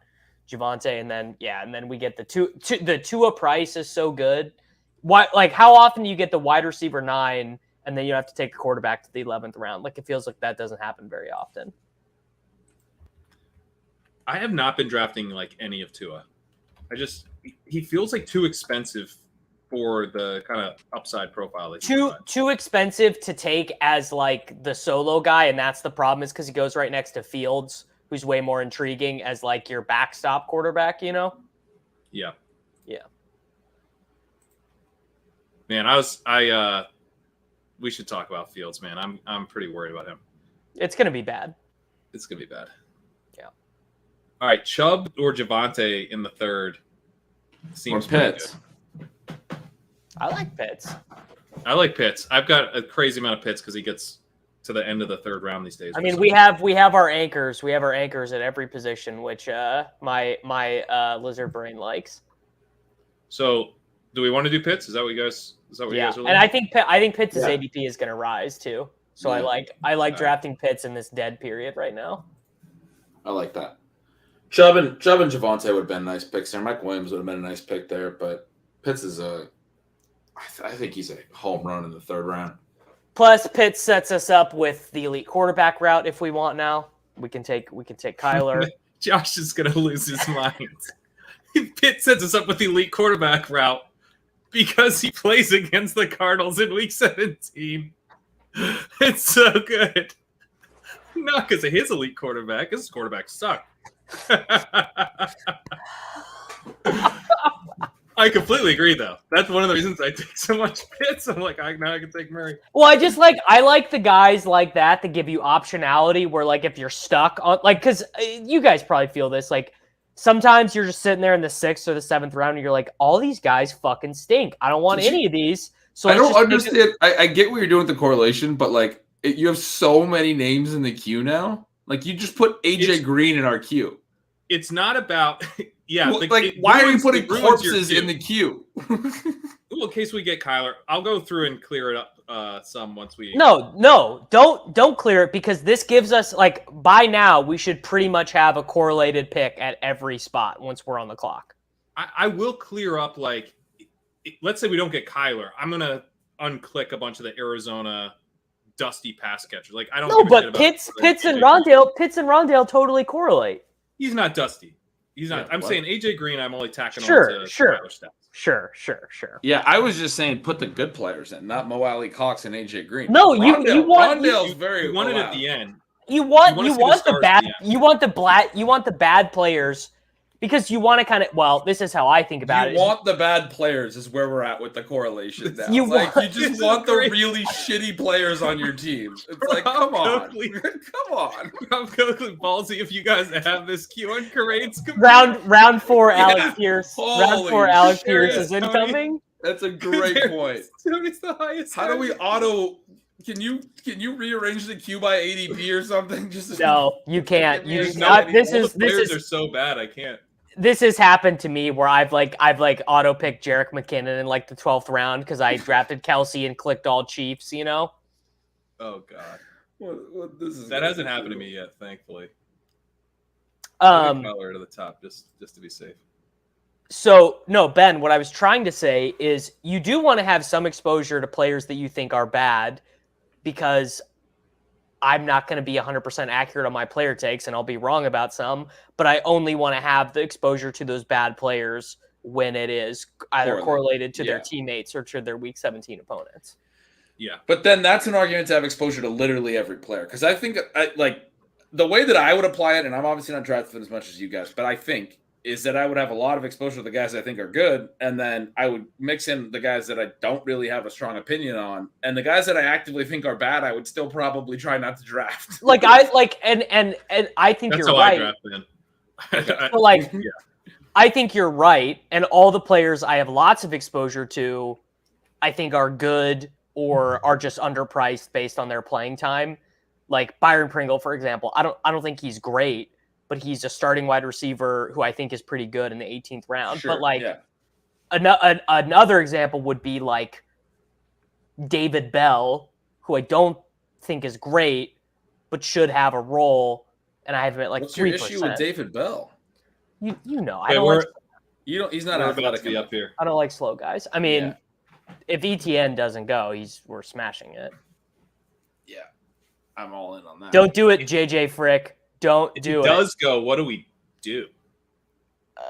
Javonte, and then we get the Tua price is so good. Like how often do you get the wide receiver 9 and then you have to take a quarterback to the 11th round? Like it feels like that doesn't happen very often. I have not been drafting like any of Tua. He feels like too expensive for the kind of upside profile. Too expensive to take as like the solo guy, and that's the problem is because he goes right next to Fields, who's way more intriguing as like your backstop quarterback, you know? Yeah. Yeah. Man, we should talk about Fields, man. I'm pretty worried about him. It's gonna be bad. It's gonna be bad. Yeah. All right, Chubb or Javonte in the third seems pretty good. I like Pitts. I like Pitts. I've got a crazy amount of Pitts because he gets to the end of the third round these days. I mean, we have our anchors. We have our anchors at every position, which my lizard brain likes. So, do we want to do Pitts? Is that what you guys? Is that what you guys are looking? And I think Pitts' ADP is going to rise too. So I like drafting Pitts in this dead period right now. I like that. Chubb and Javonte would have been nice picks there. Mike Williams would have been a nice pick there, but Pitts is I think he's a home run in the third round. Plus, Pitts sets us up with the elite quarterback route if we want. Now we can take Kyler. Josh is gonna lose his mind. Pitts sets us up with the elite quarterback route because he plays against the Cardinals in Week 17. It's so good. Not because of his elite quarterback. His quarterback sucked. I completely agree, though. That's one of the reasons I take so much Pitts. I'm like, now I can take Murray. Well, I like the guys like that give you optionality where, like, if you're stuck on, like, because you guys probably feel this, like, sometimes you're just sitting there in the 6th or the 7th round and you're like, all these guys fucking stink. I don't want any of these. So I don't understand. I get what you're doing with the correlation, but, like, You have so many names in the queue now. Like you just put AJ Green in our queue. It's not about Well, why are you putting corpses in the queue? Well, in case we get Kyler, I'll go through and clear it up some once we. No, don't clear it because this gives us like by now we should pretty much have a correlated pick at every spot once we're on the clock. I will clear up like, let's say we don't get Kyler, I'm gonna unclick a bunch of the Arizona dusty pass catchers. Like I don't. No, but Pitts and Rondale totally correlate. He's not dusty. He's not. Yeah, I'm saying AJ Green. I'm only tacking on to Sure. stats. Sure. Yeah, I was just saying put the good players in, not Mo Alley Cox and AJ Green. No, you want Rondale's very you want it at the end. You want the bad players because you want to kind of this is how I think about it. You want the bad players is where we're at with the correlation now. You just want the really shitty players on your team. It's like, come on. Come on. I'm totally ballsy if you guys have this queue and creates round 4 Alex Pierce. Round 4 Alex Pierce is incoming. That's a great point. Tony's the highest. How do we auto Can you rearrange the queue by ADP or something? No, you can't. This players are so bad I can't. This has happened to me where I've auto picked Jerick McKinnon in like the 12th round because I drafted Kelsey and clicked all Chiefs, you know? Oh God. That hasn't happened to me yet, thankfully. Color to the top just to be safe. So no, Ben, what I was trying to say is you do want to have some exposure to players that you think are bad because I'm not going to be 100% accurate on my player takes and I'll be wrong about some, but I only want to have the exposure to those bad players when it is either correlated to their teammates or to their week 17 opponents. Yeah. But then that's an argument to have exposure to literally every player. Because I think the way that I would apply it, and I'm obviously not drafting as much as you guys, but I think is that I would have a lot of exposure to the guys I think are good, and then I would mix in the guys that I don't really have a strong opinion on, and the guys that I actively think are bad, I would still probably try not to draft. And I think that's you're how right. I draft, so I think you're right, and all the players I have lots of exposure to, I think are good or are just underpriced based on their playing time. Like Byron Pringle, for example, I don't think he's great, but he's a starting wide receiver who I think is pretty good in the 18th round. Sure, but another example would be like David Bell, who I don't think is great, but should have a role. And I have him at like 3%. What's your issue with David Bell? You know, he's not athletic enough here. I don't like slow guys. I mean, if ETN doesn't go, we're smashing it. Yeah, I'm all in on that. Don't do it, JJ Frick. Don't do it. If he does go, what do we do? All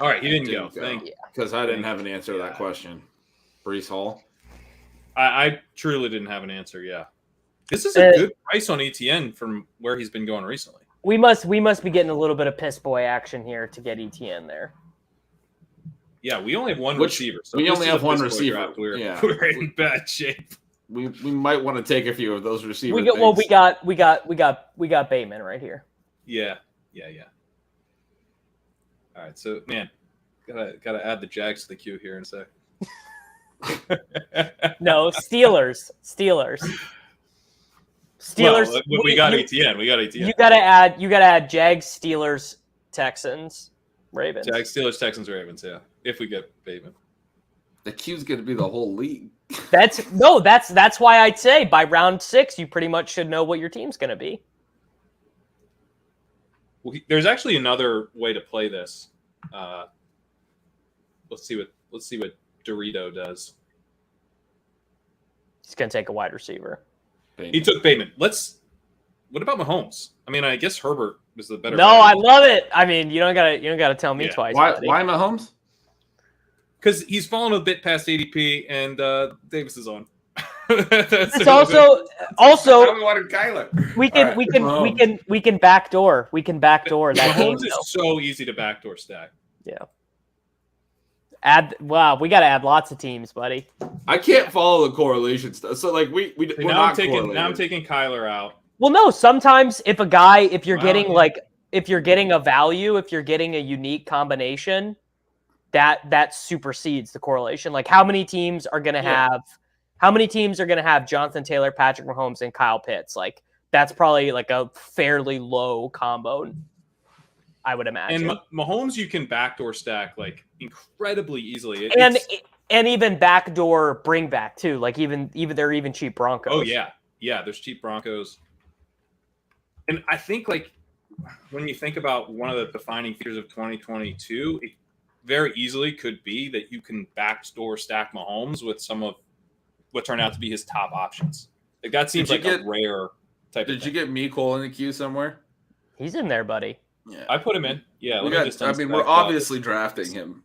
right, he didn't go. Thank you. Because I didn't have an answer to that question. Breece Hall? I truly didn't have an answer, yeah. This is a good price on ETN from where he's been going recently. We must be getting a little bit of piss boy action here to get ETN there. Yeah, we only have one receiver. So we only have one receiver. We're in bad shape. We might want to take a few of those receivers. We got Bateman right here. Yeah. All right, so man, gotta add the Jags to the queue here in a sec. No, Steelers. Well, we got ETN. You gotta add Jags, Steelers, Texans, Ravens. Jags, Steelers, Texans, Ravens. Yeah, if we get Bateman. The queue's going to be the whole league. That's why I'd say by round 6 you pretty much should know what your team's going to be. Well, there's actually another way to play this. Let's see what Dorito does. He's going to take a wide receiver. Bateman. He took Bateman. What about Mahomes? I mean, I guess Herbert was the better. No, I love it. I mean, you don't gotta tell me twice. Why Mahomes? Because he's fallen a bit past ADP, and Davis is on. It's also we wanted Kyler. We can backdoor. We can backdoor that game. Mahomes is so easy to backdoor stack. Yeah. We got to add lots of teams, buddy. I can't follow the correlation stuff. So like we're not correlated. Now I'm taking Kyler out. Well, no. Sometimes if you're getting a value, if you're getting a unique combination, that supersedes the correlation. Like how many teams are going to have How many teams are going to have Jonathan Taylor, Patrick Mahomes, and Kyle Pitts? Like, that's probably like a fairly low combo, I would imagine. And Mahomes, you can backdoor stack like incredibly easily. And even backdoor bring back too. Like even they're even cheap Broncos. Oh yeah. There's cheap Broncos. And I think like when you think about one of the defining features of 2022, it very easily could be that you can backdoor stack Mahomes with some of what turned out to be his top options. Like that seems like a rare type. Did you get Mecole in the queue somewhere? He's in there, buddy. Yeah, I put him in. Yeah, we're obviously drafting him.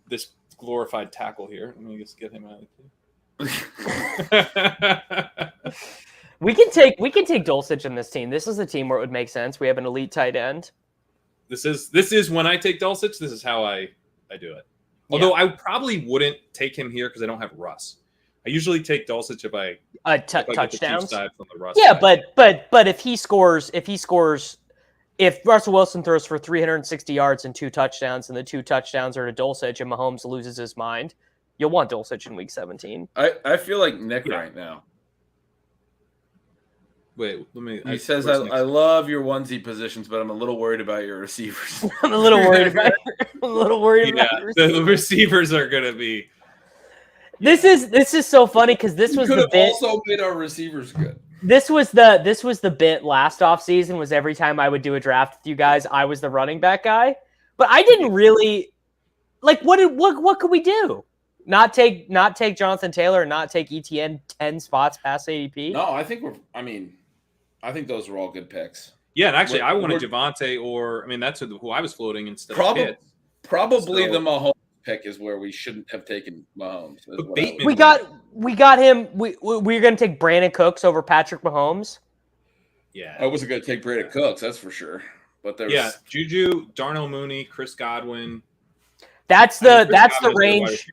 This glorified tackle here. Let me just get him out of the queue. We can take Dulcich in this team. This is a team where it would make sense. We have an elite tight end. This is when I take Dulcich. This is how I do it. Although I probably wouldn't take him here because I don't have Russ. I usually take Dulcich if I touchdowns side from the Russ yeah, side. but if Russell Wilson throws for 360 yards and 2 touchdowns, and the 2 touchdowns are to Dulcich, and Mahomes loses his mind, you'll want Dulcich in Week 17. I feel like Nick right now. Wait, let me. He says, I love your onesie positions, but I'm a little worried about your receivers. I'm a little worried about the receivers are going to be. This is so funny because this was the bit. Also made our receivers good. This was the bit last offseason was every time I would do a draft with you guys, I was the running back guy. But I didn't really like what could we do? Not take Jonathan Taylor and not take ETN 10 spots past ADP? No, I think I think those were all good picks. Yeah, and actually I wanted Javonte or that's who I was floating instead of Pitt. Probably the Mahomes pick is where we shouldn't have taken Mahomes. We got him. We're going to take Brandon Cooks over Patrick Mahomes. Yeah, I wasn't going to take Brandon Cooks, that's for sure. But there's Juju, Darnell Mooney, Chris Godwin. That's the range.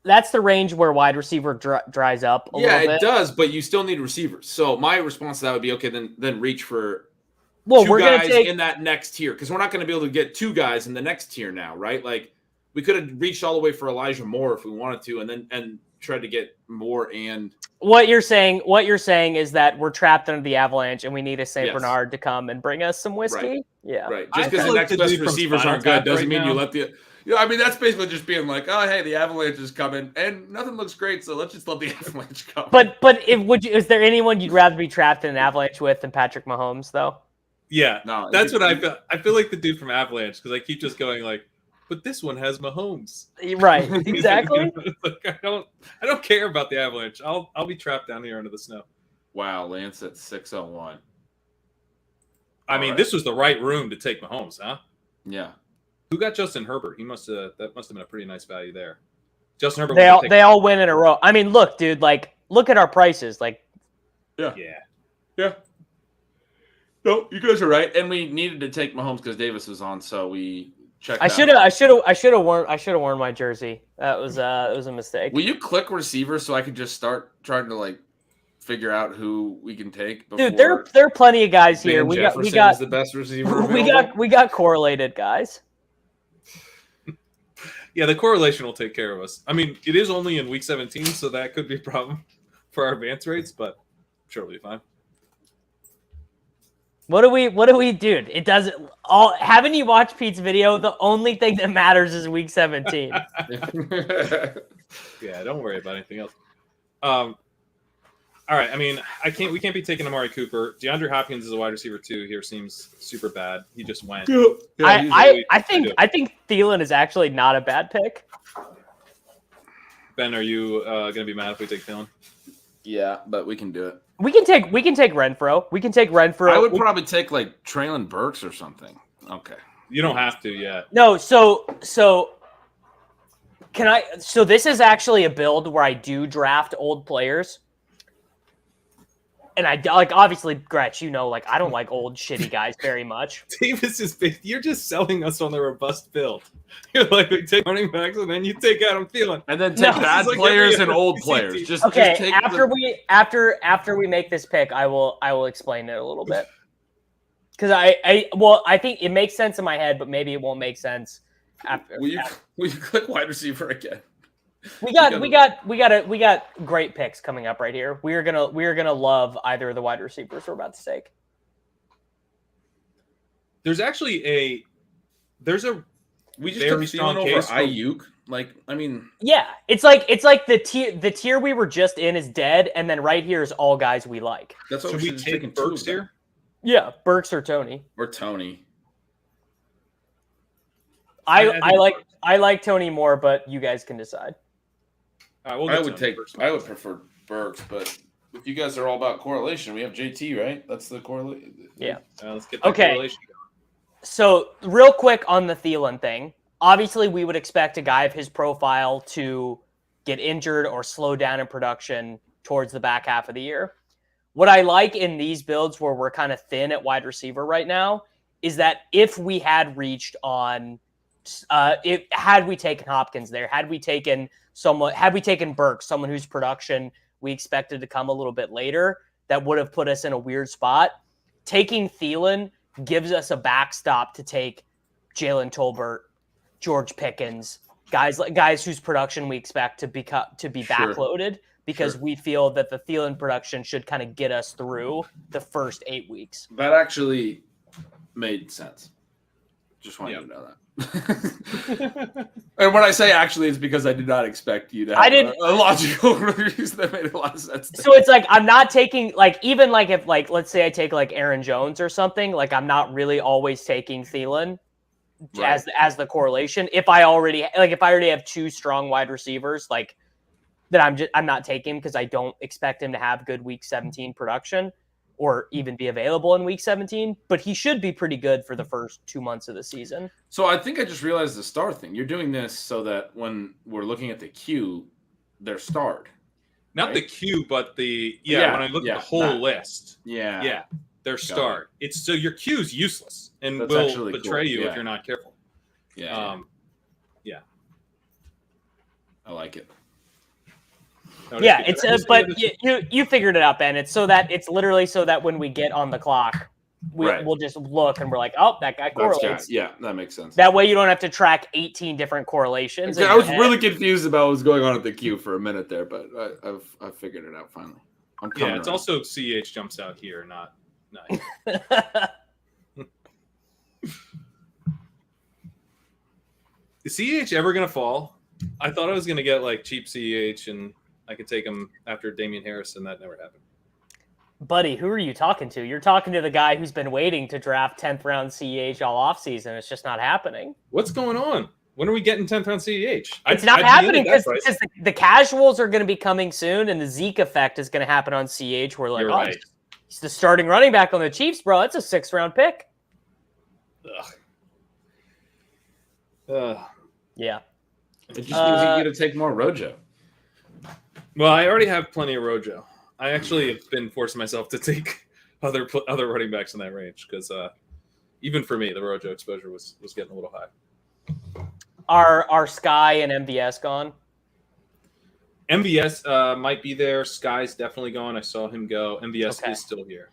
That's the range where wide receiver dries up a little bit. Yeah, it does, but you still need receivers. So my response to that would be okay. Then reach for we're guys gonna take in that next tier because we're not going to be able to get 2 guys in the next tier now, right? Like. We could have reached all the way for Elijah Moore if we wanted to, and tried to get Moore and. What you're saying is that we're trapped under the avalanche, and we need a Saint Bernard to come and bring us some whiskey. Right. Yeah, right. Just because the next best receivers aren't good doesn't mean you let the. That's basically just being like, oh, hey, the avalanche is coming, and nothing looks great, so let's just let the avalanche come. But is there anyone you'd rather be trapped in an avalanche with than Patrick Mahomes, though? Yeah, no, that's what I feel. I feel like the dude from Avalanche because I keep just going like. But this one has Mahomes. Right, exactly. I don't care about the Avalanche. I'll be trapped down here under the snow. Wow, Lance at 601. This was the right room to take Mahomes, huh? Yeah. Who got Justin Herbert? That must have been a pretty nice value there. Justin Herbert. They all win in a row. Look, dude. Look at our prices. Yeah. No, you guys are right, and we needed to take Mahomes because Davis was on, so we. I should have worn my jersey. That was a mistake. Will you click receiver so I could just start trying to figure out who we can take? Dude, there are plenty of guys here. We got the best receiver. We got correlated guys. Yeah, the correlation will take care of us. It is only in week 17, so that could be a problem for our advance rates, but I'm sure it'll be fine. What do we do? It doesn't all haven't you watched Pete's video? The only thing that matters is week 17. Yeah, don't worry about anything else. All right. We can't be taking Amari Cooper. DeAndre Hopkins is a wide receiver too. Here seems super bad. He just went. I think Thielen is actually not a bad pick. Ben, are you gonna be mad if we take Thielen? Yeah, but we can do it. We can take Renfro. We can take Renfro. I would probably take Traylon Burks or something. Okay. You don't have to yet. No, so can I? So this is actually a build where I do draft old players, and I obviously Gretch. I don't like old shitty guys very much. Davis is big. You're just selling us on the robust build. You're we take running backs and then you take Adam Thielen, and then take bad players and old players. Just take after we make this pick, I will explain it a little bit because I think it makes sense in my head, but maybe it won't make sense after. Will you click wide receiver again? We got great picks coming up right here. We are gonna love either of the wide receivers we're about to take. There's actually a We just very took strong Thielen over case for- Ayuk. Like, I mean, Yeah, it's like the tier we were just in is dead, and then right here is all guys we like. that's what should we we should have take taken two Burks of them. here? Yeah, Burks or Tony. Or Tony. I like Tony more, but you guys can decide. All right, we'll I get would Tony take. first. I would prefer Burks, but if you guys are all about correlation, we have JT, right? That's the correlation. Yeah. Let's get that Okay. correlation going. So real quick on the Thielen thing. Obviously, we would expect a guy of his profile to get injured or slow down in production towards the back half of the year. What I like in these builds where we're kind of thin at wide receiver right now is that if we had reached on, had we taken Hopkins there, had we taken Burks, someone whose production we expected to come a little bit later, that would have put us in a weird spot. Taking Thielen gives us a backstop to take Jalen Tolbert, George Pickens, guys whose production we expect to be backloaded because we feel that the Thielen production should kind of get us through the first 8 weeks. That actually made sense. Just wanted you to know that. And when I say actually, it's because I did not expect you to have a logical reason that made a lot of sense. So it's like I'm not taking if let's say I take like Aaron Jones or something, like I'm not really always taking Thielen as the correlation. If I already have two strong wide receivers, like that I'm not taking because I don't expect him to have good week 17 production or even be available in week 17, but he should be pretty good for the first 2 months of the season. So I think I just realized the star thing. You're doing this so that when we're looking at the queue, they're starred. Not the queue, but when I look at the whole list. Yeah. They're starred. It's so your queue's useless and That's will actually betray cool. you Yeah. if you're not careful. Yeah. I like it. You figured it out, Ben. It's literally so that when we get on the clock, we'll just look and we're like, oh, that guy correlates. That makes sense. That way you don't have to track 18 different correlations. I was really confused about what was going on at the queue for a minute there, but I've figured it out finally. It's also CH jumps out here, not. Is CH ever gonna fall? I thought I was gonna get like cheap CH and I could take him after Damian Harris, and that never happened. Buddy, who are you talking to? You're talking to the guy who's been waiting to draft 10th round CH all offseason. It's just not happening. What's going on? When are we getting 10th round CH? It's not happening because the casuals are going to be coming soon, and the Zeke effect is going to happen on CH. We're like, right. He's the starting running back on the Chiefs, bro. That's a 6th round pick. Yeah. It just means you get to take more Rojo. Well, I already have plenty of Rojo. I actually have been forcing myself to take other running backs in that range because even for me, the Rojo exposure was getting a little high. Are Sky and MVS gone? MVS might be there. Sky's definitely gone. I saw him go. MVS is still here.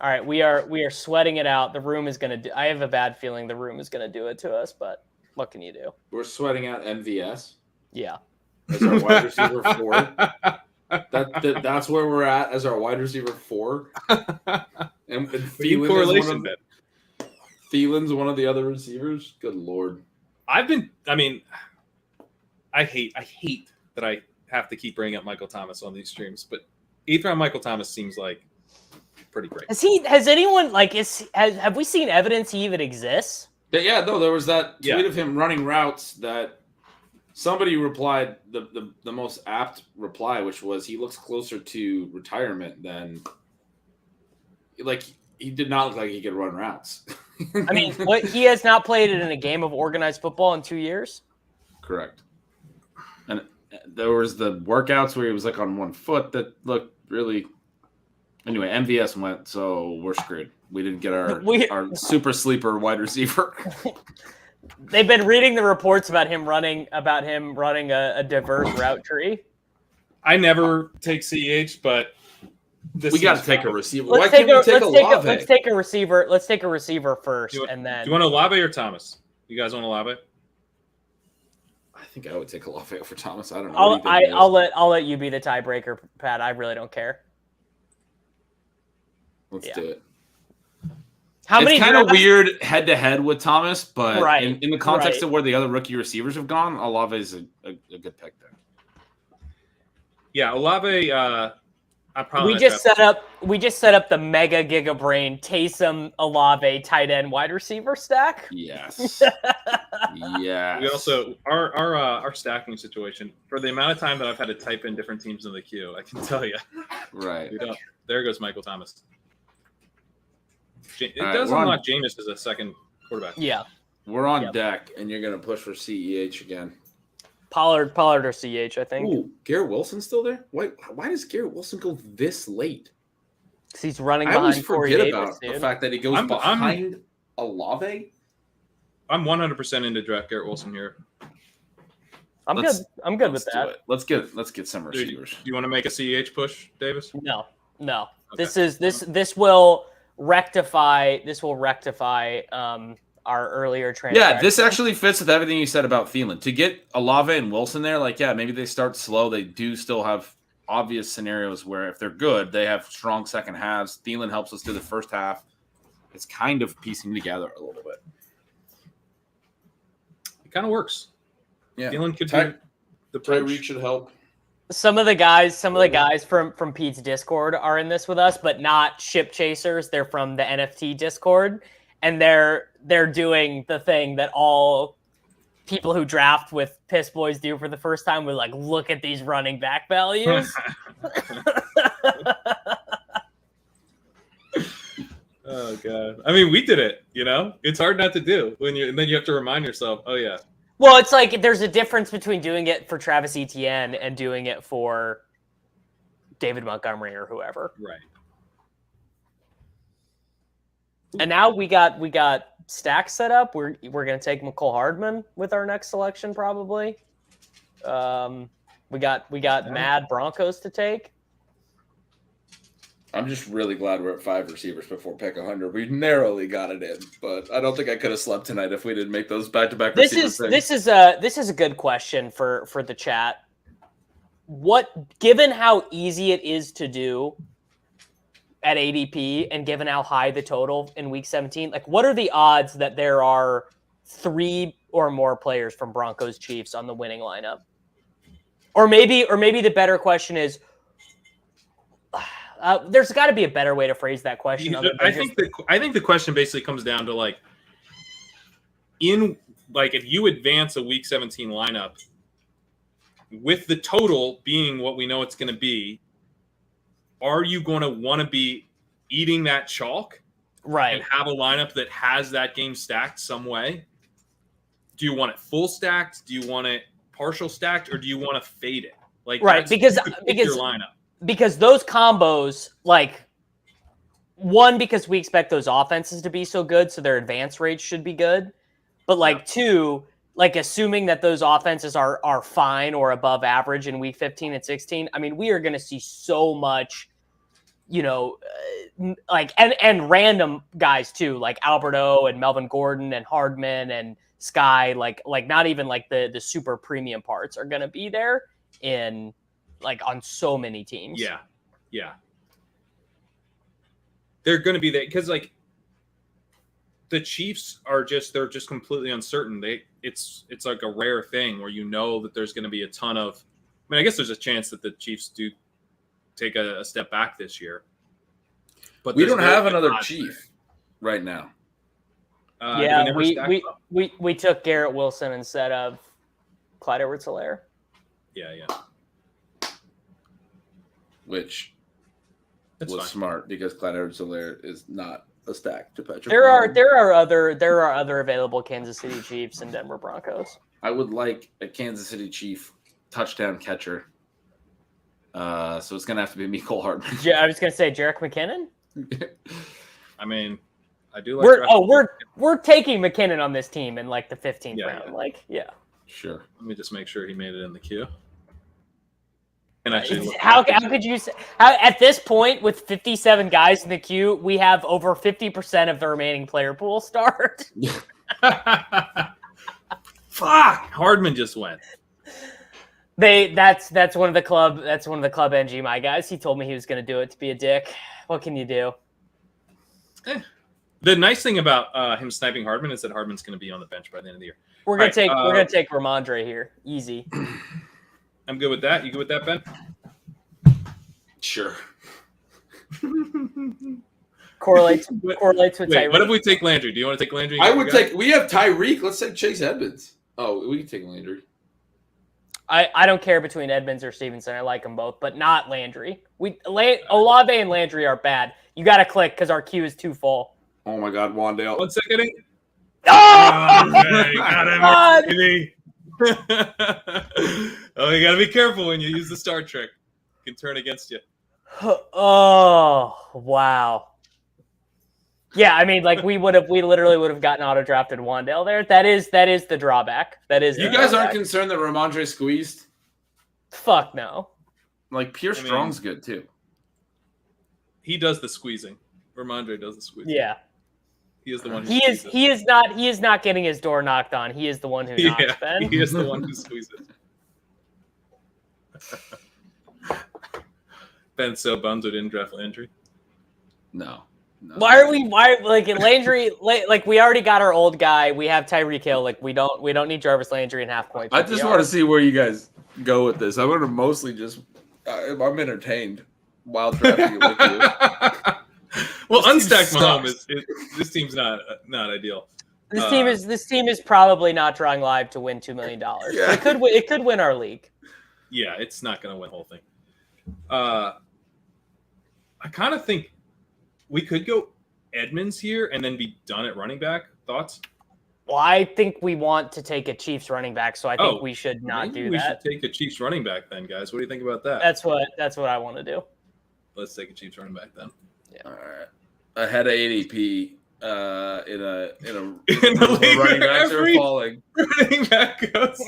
All right, we are sweating it out. The room is going to I have a bad feeling the room is going to do it to us, but what can you do? We're sweating out MVS. Yeah. As our wide receiver 4. That's where we're at as our wide receiver 4. And Thielen's one of the other receivers. Good Lord. I hate that I have to keep bringing up Michael Thomas on these streams, but 8th round Michael Thomas seems like pretty great. Has anyone have we seen evidence he even exists? There was that tweet of him running routes that somebody replied the most apt reply, which was he looks closer to retirement than he did not look like he could run routes. I mean, he has not played it in a game of organized football in 2 years. Correct. And there was the workouts where he was on one foot that looked really. Anyway, MVS went, so we're screwed. We didn't get our super sleeper wide receiver. They've been reading the reports about him running a diverse route tree. I never take CH, but we got to take a receiver. Let's take a receiver. Let's take a receiver first, and then. Do you want Olave or Thomas? You guys want Olave? I think I would take Olave over Thomas. I don't know. I'll let you be the tiebreaker, Pat. I really don't care. Let's do it. It's kind of weird head to head with Thomas, but right, in the context of where the other rookie receivers have gone, Olave is a good pick there. Yeah, Olave. We just set up the mega giga brain Taysom Olave tight end wide receiver stack. Yes. Yeah. We also our stacking situation for the amount of time that I've had to type in different teams in the queue. I can tell you. Right. There goes Michael Thomas. It right, does unlock Jameis as a second quarterback. Yeah. We're on deck, and you're going to push for CEH again. Pollard or CH, I think. Ooh, Garrett Wilson's still there? Why does Garrett Wilson go this late? Because he's running I behind always Corey forget Davis, about dude. the fact that he goes behind Olave. I'm 100% into draft Garrett Wilson here. I'm good with that. Let's get some receivers. Do you want to make a CEH push, Davis? No. Okay. This will rectify our earlier transaction. Yeah, this actually fits with everything you said about Thielen. To get Olave and Wilson there, maybe they start slow. They do still have obvious scenarios where if they're good, they have strong second halves. Thielen helps us do the first half. It's kind of piecing together a little bit. It kind of works. Yeah, Thielen could be the Tyreek should help. Some of the guys from Pete's Discord are in this with us, but not ship chasers. They're from the NFT Discord, and they're doing the thing that all people who draft with Piss Boys do for the first time. With look at these running back values. Oh god! I mean, we did it. It's hard not to do and then you have to remind yourself. Oh yeah. Well, it's like there's a difference between doing it for Travis Etienne and doing it for David Montgomery or whoever. Right. And now we got stacks set up. We're gonna take McCole Hardman with our next selection probably. We got Mad Broncos to take. I'm just really glad we're at 5 receivers before pick 100. We narrowly got it in, but I don't think I could have slept tonight if we didn't make those back-to-back receivers. This is a good question for the chat. Given how easy it is to do at ADP and given how high the total in week 17, what are the odds that there are 3 or more players from Broncos Chiefs on the winning lineup? Or maybe the better question is, there's got to be a better way to phrase that question. I think the question basically comes down to if you advance a week 17 lineup with the total being what we know it's going to be, are you going to want to be eating that chalk, right, and have a lineup that has that game stacked some way? Do you want it full stacked? Do you want it partial stacked, or do you want to fade it? Right, because your lineup. Because those combos, one, because we expect those offenses to be so good, so their advance rates should be good. But two, assuming that those offenses are fine or above average in week 15 and 16, I mean, we are going to see so much, and random guys too, like Alberto and Melvin Gordon and Hardman and Sky, not even the super premium parts are going to be there in on so many teams. Yeah. They're going to be there because the Chiefs they're just completely uncertain. It's like a rare thing where that there's going to be a ton of. I guess there's a chance that the Chiefs do take a step back this year. But we don't have another Chief right now. We took Garrett Wilson instead of Clyde Edwards-Helaire. Yeah. Which was smart because Clyde Edwards-Helaire is not a stack to Patrick. There are other available Kansas City Chiefs and Denver Broncos. I would like a Kansas City Chief touchdown catcher. So it's gonna have to be Mecole Hardman. Yeah, I was gonna say Jerick McKinnon. I mean, I do like. We're taking McKinnon on this team in the 15th round. Yeah. Sure. Let me just make sure he made it in the queue. And actually, how could you say at this point with 57 guys in the queue, we have over 50% of the remaining player pool start? Fuck! Hardman just went. That's one of the club NG my guys. He told me he was going to do it to be a dick. What can you do? The nice thing about him sniping Hardman is that Hardman's going to be on the bench by the end of the year. We're gonna take Ramondre here. Easy. I'm good with that. You good with that, Ben? Sure. Correlates with Tyreek. What if we take Landry? Do you want to take Landry? I would take. We have Tyreek. Let's take Chase Edmonds. Oh, we can take Landry. I don't care between Edmonds or Stevenson. I like them both, but not Landry. Olave and Landry are bad. You got to click because our queue is too full. Oh my God, Wandale. 1 second. Oh, You got him, oh, you got to be careful when you use the star trick. It can turn against you. Oh, wow. Yeah, I mean, like we literally would have gotten auto drafted Wandale there. That is the drawback. You guys aren't concerned that Ramondre squeezed? Fuck no. Like Pierre Strong's good too. He does the squeezing. Ramondre does the squeezing. Yeah. He is the one. He is not getting his door knocked on. He is the one who knocks, Ben. He is the one who squeezes. Ben's so bummed we didn't draft Landry. No. Why like Landry? Like we already got our old guy. We have Tyreek Hill. Like we don't need Jarvis Landry in half points. I just want to see where you guys go with this. I'm going to mostly just. I'm entertained while drafting with you. Well, unstacked Mahomes this team's not ideal. This team is probably not drawing live to win $2 million. Yeah. It could win our league. Yeah, it's not going to win the whole thing. I kind of think we could go Edmonds here and then be done at running back. Thoughts? Well, I think we want to take a Chiefs running back, so I think we should not do that. We should take a Chiefs running back then, guys. What do you think about that? That's what I want to do. Let's take a Chiefs running back then. Yeah. All right. Ahead of ADP in the league running backs are falling. Running back goes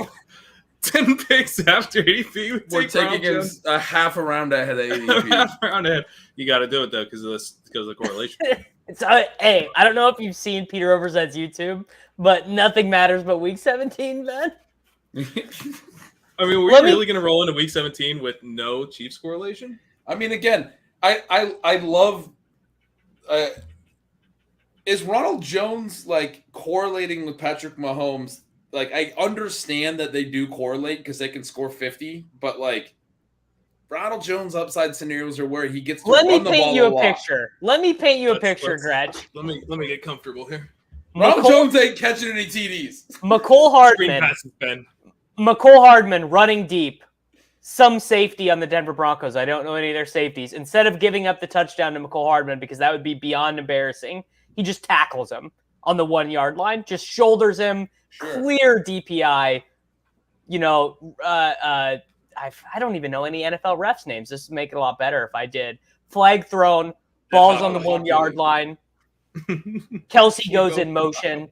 10 picks after ADP. We're taking a half a round ahead of ADP. Half a round ahead. You got to do it though because of the correlation. Hey, I don't know if you've seen Peter Overset's YouTube, but nothing matters but week 17, man. I mean, we're really going to roll into week 17 with no Chiefs correlation? I mean, again, I love. Is Ronald Jones like correlating with Patrick Mahomes? Like, I understand that they do correlate because they can score 50, but like Ronald Jones upside scenarios are where he gets to run the ball a lot. Let me paint you a picture, Gretch. Let me get comfortable here. Ronald Jones ain't catching any TDs. McCole Hardman running deep. Some safety on the Denver Broncos. I don't know any of their safeties. Instead of giving up the touchdown to McCole Hardman, because that would be beyond embarrassing, he just tackles him on the 1 yard line, just shoulders him, clear DPI. You know, I don't even know any NFL refs' names. This would make it a lot better if I did. Flag thrown, balls on the 1 yard line. Kelsey goes in motion.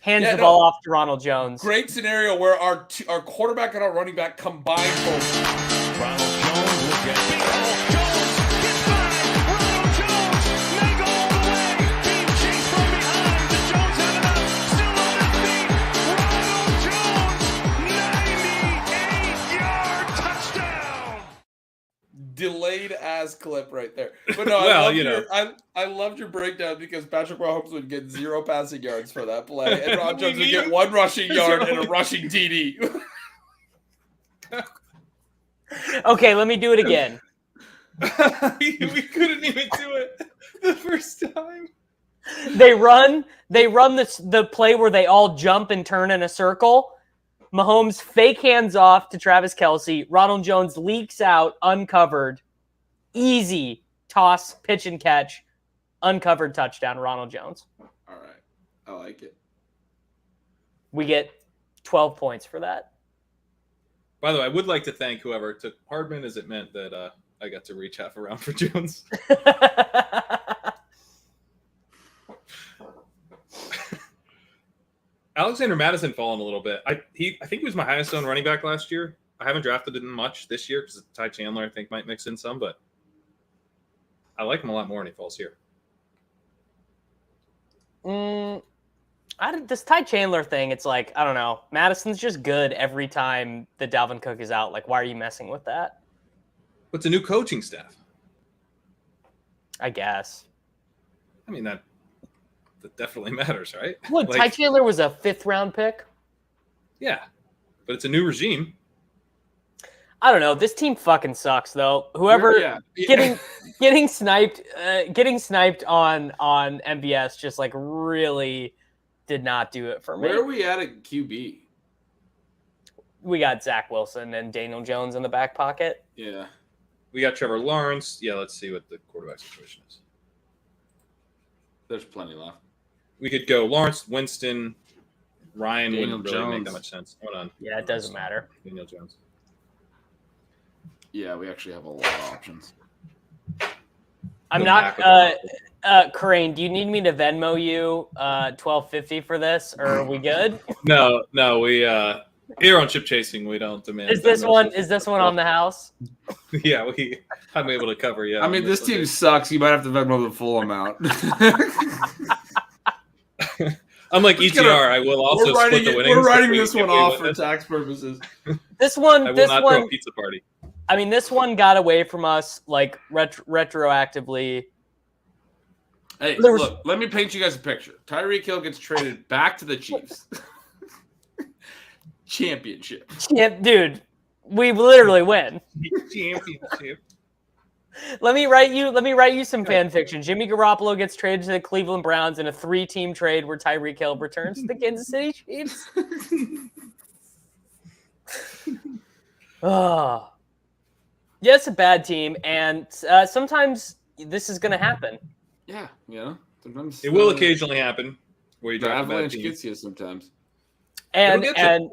Hands the ball off to Ronald Jones. Great scenario where our quarterback and our running back combine both. Ronald Jones will get it. Ronald Jones gets by. Ronald Jones may go all the way. Being chased from behind. The Jones have it up. Still on his feet. Ronald Jones, 98-yard touchdown. Delayed ass clip right there. But no, I loved your breakdown because Patrick Mahomes would get 0 passing yards for that play, and Ron Jones would get 1 rushing yard and a rushing TD. Okay, let me do it again. We couldn't even do it the first time. They run the play where they all jump and turn in a circle. Mahomes fake hands off to Travis Kelce. Ronald Jones leaks out, uncovered. Easy toss, pitch and catch. Uncovered touchdown, Ronald Jones. All right. I like it. We get 12 points for that. By the way, I would like to thank whoever took Hardman, as it meant that I got to reach half around for Jones. Alexander Madison fallen a little bit. I think he was my highest owned running back last year. I haven't drafted him much this year because Ty Chandler, I think, might mix in some, but I like him a lot more when he falls here. This Ty Chandler thing, it's like, I don't know. Madison's just good every time the Dalvin Cook is out. Like, why are you messing with that? What's a new coaching staff? I guess. I mean, that definitely matters, right? Look, Ty Chandler was a 5th-round pick. Yeah, but it's a new regime. I don't know. This team fucking sucks, though. Whoever getting sniped on MVS just like really did not do it for me. Where are we at QB? We got Zach Wilson and Daniel Jones in the back pocket. Yeah. We got Trevor Lawrence. Yeah, let's see what the quarterback situation is. There's plenty left. We could go Lawrence, Winston, Ryan. Daniel Wouldn't really make Jones. that much sense. Hold on. Yeah, it doesn't matter. Daniel Jones. Yeah, we actually have a lot of options. I'm The not. back Corain, do you need me to Venmo you $12.50 for this, or are we good? No, we here on Chip Chasing we don't demand. Is this one on the house? Yeah, I'm able to cover. Yeah, I mean, this team sucks. You might have to Venmo the full amount. Unlike ETR, I will also split the winnings. We're writing if this we one win off for this. tax purposes. This one, I will this not one. throw a pizza party. I mean, this one got away from us like retroactively. Hey, There was- look, let me paint you guys a picture. Tyreek Hill gets traded back to the Chiefs. Championship. Yeah, dude, we literally win. Championship. Let me write you some fan fiction. Jimmy Garoppolo gets traded to the Cleveland Browns in a 3-team trade where Tyreek Hill returns to the Kansas City Chiefs. Oh. Yeah, it's a bad team, and sometimes this is going to happen. Yeah, you know, sometimes It will occasionally happen where you the draft a bad avalanche team. gets you sometimes. And It'll get you.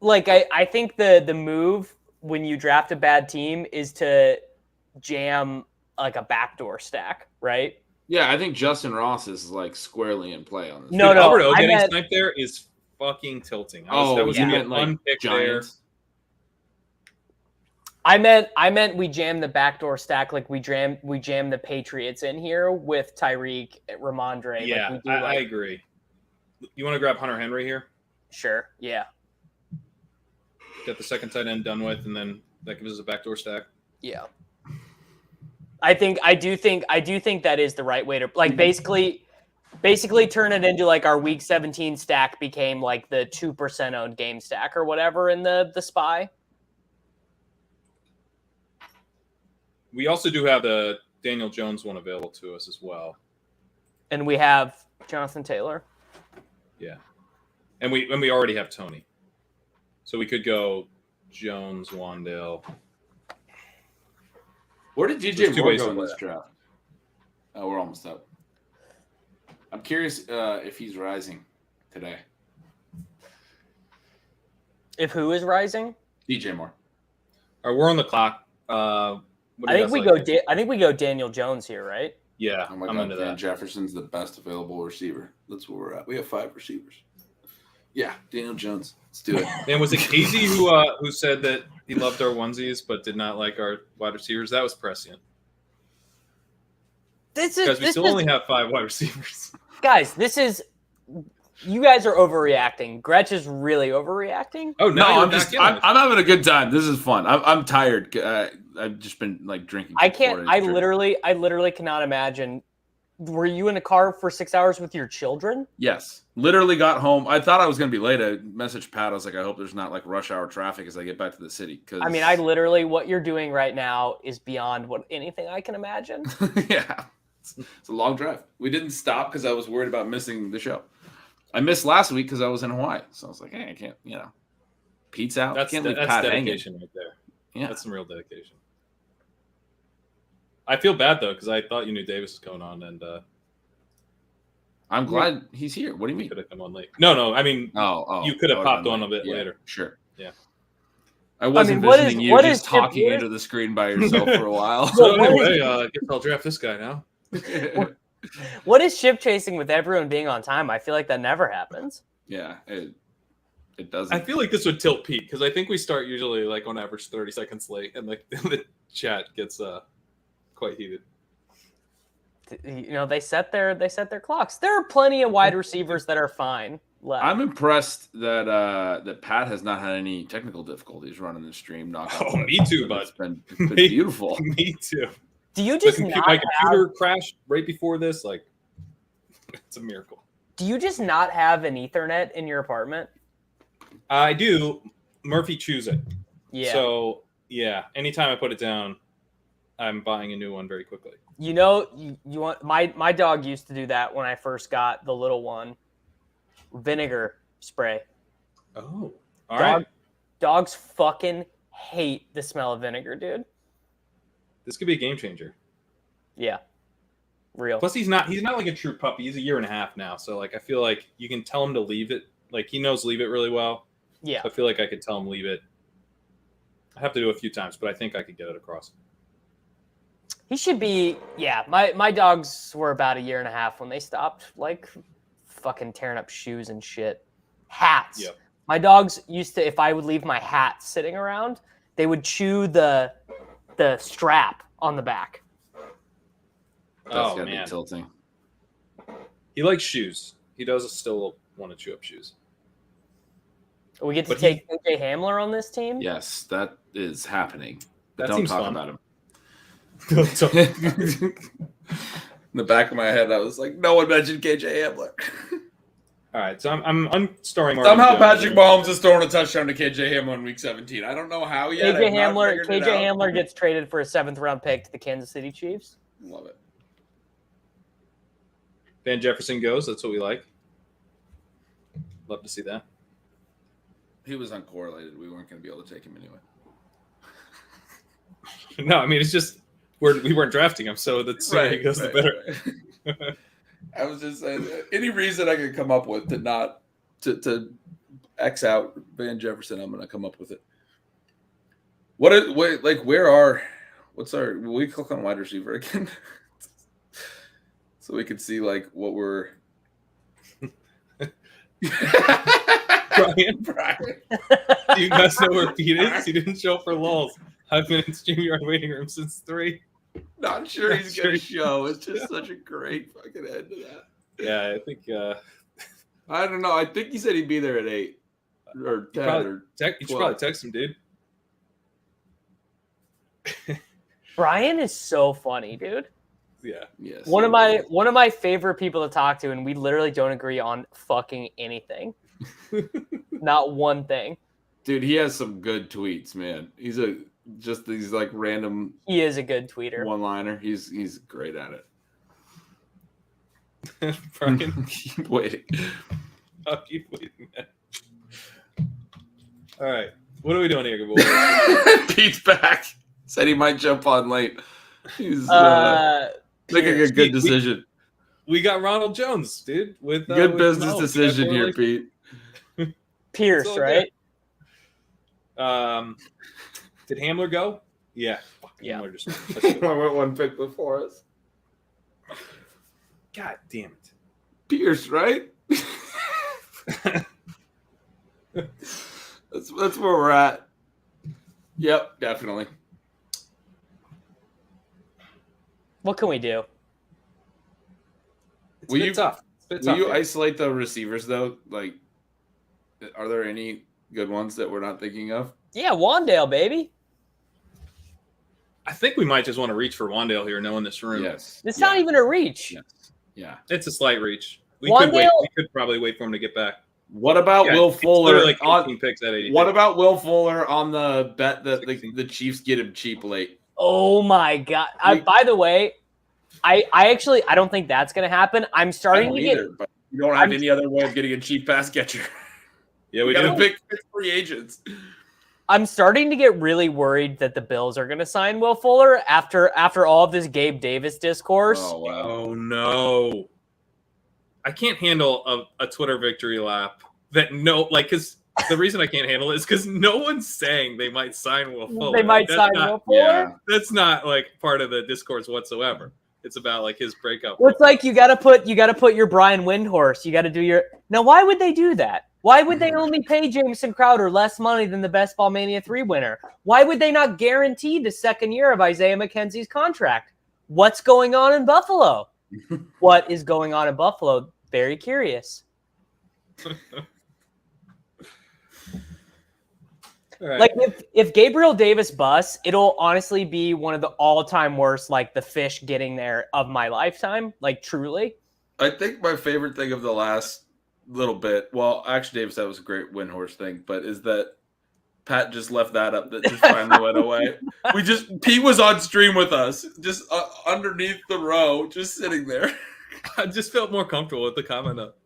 like I think the move when you draft a bad team is to jam like a backdoor stack, right? Yeah, I think Justin Ross is like squarely in play on this. No, Dude, no, Alberto I getting meant- sniped there is fucking tilting. That Oh, was you a meant fun like pick there. Giants. I meant we jam the backdoor stack like we jam the Patriots in here with Tyreek, Ramondre. Yeah, like we do, I like, agree. You want to grab Hunter Henry here? sure, yeah, Get the second tight end done with, and then that gives us a backdoor stack. yeah. I do think that is the right way to like basically turn it into like our week 17 stack became like the 2% owned game stack or whatever in the spy. We also do have the Daniel Jones one available to us as well. And we have Jonathan Taylor. Yeah, and we already have Tony, so we could go Jones, Wandale. Where did There's DJ two Moore ways go to in play this that. draft? Oh, we're almost up. I'm curious if he's rising today. If who is rising? DJ Moore. All right, we're on the clock. What do I you think we guys go. like? I think we go Daniel Jones here, right? Yeah, Oh my I'm God, into Van that. Jefferson's the best available receiver. That's where we're at. We have 5 receivers. Yeah, Daniel Jones. Let's do it. Man, was it Casey who said that he loved our onesies but did not like our wide receivers? That was prescient because we still only have 5 wide receivers. guys. This is you guys are overreacting. Gretch is really overreacting. Oh no, I'm having a good time. This is fun. I'm tired. I've just been like drinking. I for 4 can't. days I straight. literally cannot imagine. Were you in a car for 6 hours with your children? Yes. Literally got home. I thought I was going to be late. I messaged Pat. I was like, I hope there's not like rush hour traffic as I get back to the city. Cause... I mean, what you're doing right now is beyond what anything I can imagine. Yeah. It's a long drive. We didn't stop because I was worried about missing the show. I missed last week because I was in Hawaii. So I was like, hey, I can't, Pete's out. That's Can't leave that's Pat dedication hanging. right there. Yeah. That's some real dedication. I feel bad though because I thought you knew Davis was going on and I'm glad he's here. What do you mean? could have come on late. No. I mean, Oh, you could have that would've popped been on a late. bit later. Sure. Yeah. I was mean, what envisioning is- you what just is Chip talking here? into the screen by yourself for a while. So what anyway, I guess I'll draft this guy now. What is ship chasing with everyone being on time? I feel like that never happens. Yeah, it doesn't. I feel like this would tilt Pete because I think we start usually like on average 30 seconds late, and like the chat gets quite heated. they set their clocks. There are plenty of wide receivers that are fine left. I'm impressed that Pat has not had any technical difficulties running the stream. Oh, me too, bud. It's been beautiful. Me too. Do you just My not computer crashed right before this? Like, it's a miracle. Do you just not have an Ethernet in your apartment? I do. Murphy chews it. Yeah. So, yeah, anytime I put it down, I'm buying a new one very quickly. You want my dog used to do that when I first got the little one. Vinegar spray. Oh, all right. Dogs fucking hate the smell of vinegar, dude. This could be a game changer. Yeah. Real. Plus, he's not like a true puppy. He's a year and a half now. So, like, I feel like you can tell him to leave it. Like, he knows leave it really well. Yeah. So I feel like I could tell him leave it. I have to do it a few times, but I think I could get it across. He should be, yeah. My dogs were about a year and a half when they stopped, like, fucking tearing up shoes and shit. Hats. Yep. My dogs used to, if I would leave my hat sitting around, they would chew the strap on the back. That's gotta be tilting. He likes shoes. He does still want to chew up shoes. We get to take AJ Hamler on this team? Yes, that is happening. That Don't seems talk fun. about him. In the back of my head, I was like, no one mentioned KJ Hamler. All right, so I'm starring. Somehow Patrick Mahomes is throwing a touchdown to KJ Hamler in Week 17. I don't know how yet. KJ Hamler gets traded for a 7th round pick to the Kansas City Chiefs. Love it. Van Jefferson goes. That's what we like. Love to see that. He was uncorrelated. We weren't going to be able to take him anyway. No, I mean, it's just we weren't drafting him, so the sooner he goes, the better. Right. I was just saying, any reason I could come up with to not to X out Van Jefferson, I'm going to come up with it. Will we click on wide receiver again? So we can see like what we're. Brian. Do you guys know where Pete is? He didn't show up for lulls. I've been in StreamYard waiting room since 3. Not sure he's going to show. It's just such a great fucking end to that. Yeah, I think. I don't know. I think he said he'd be there at 8 or 10 you should probably text him, dude. Brian is so funny, dude. Yeah. Yes. One of my favorite people to talk to, and we literally don't agree on fucking anything. Not one thing. Dude, he has some good tweets, man. He's these like random. He is a good tweeter. One-liner. He's great at it. Brian, Keep waiting. I'll keep waiting. All right, what are we doing here, good boy? Pete's back. Said he might jump on late. He's making a good decision. We got Ronald Jones, dude. With good with business Mahomes. decision here, Pete. Pierce, right? Did Hamler go? Yeah. Yeah. Hamler just I went one pick before us. God damn it. Pierce, right? That's where we're at. Yep, definitely. What can we do? It's a bit tough. Will you isolate the receivers though? Like, are there any good ones that we're not thinking of? Yeah, Wandale, baby. I think we might just want to reach for Wandale here, knowing this room. Yes. It's not even a reach. Yes. Yeah. It's a slight reach. We Wandale- could probably wait for him to get back. What about Will it's Fuller? literally like 18 picks at 80. What about Will Fuller on the bet that the Chiefs get him cheap late? Oh my god! By the way, I don't think that's gonna happen. I'm starting to get. But you don't have any other way of getting a cheap pass catcher. Yeah, we got to do. pick free agents. I'm starting to get really worried that the Bills are going to sign Will Fuller after all of this Gabe Davis discourse. Oh wow! Oh no! I can't handle a Twitter victory lap because the reason I can't handle it is because no one's saying they might sign Will Fuller. They might sign Will Fuller. Yeah. That's not like part of the discourse whatsoever. It's about like his breakup. Well, it's like you got to put your Brian Windhorse. You got to do your. Now, why would they do that? Why would they only pay Jameson Crowder less money than the best Ball Mania 3 winner? Why would they not guarantee the second year of Isaiah McKenzie's contract? What's going on in Buffalo? what is going on in Buffalo. Very curious. All right. Like if Gabriel Davis busts, it'll honestly be one of the all-time worst, like the fish getting there of my lifetime. Like truly. I think my favorite thing of the last little bit, well, actually, Davis, that was a great Windhorse thing, but is that Pat just left that up that just finally went away. Pete was on stream with us, just underneath the row, just sitting there. I just felt more comfortable with the comment up.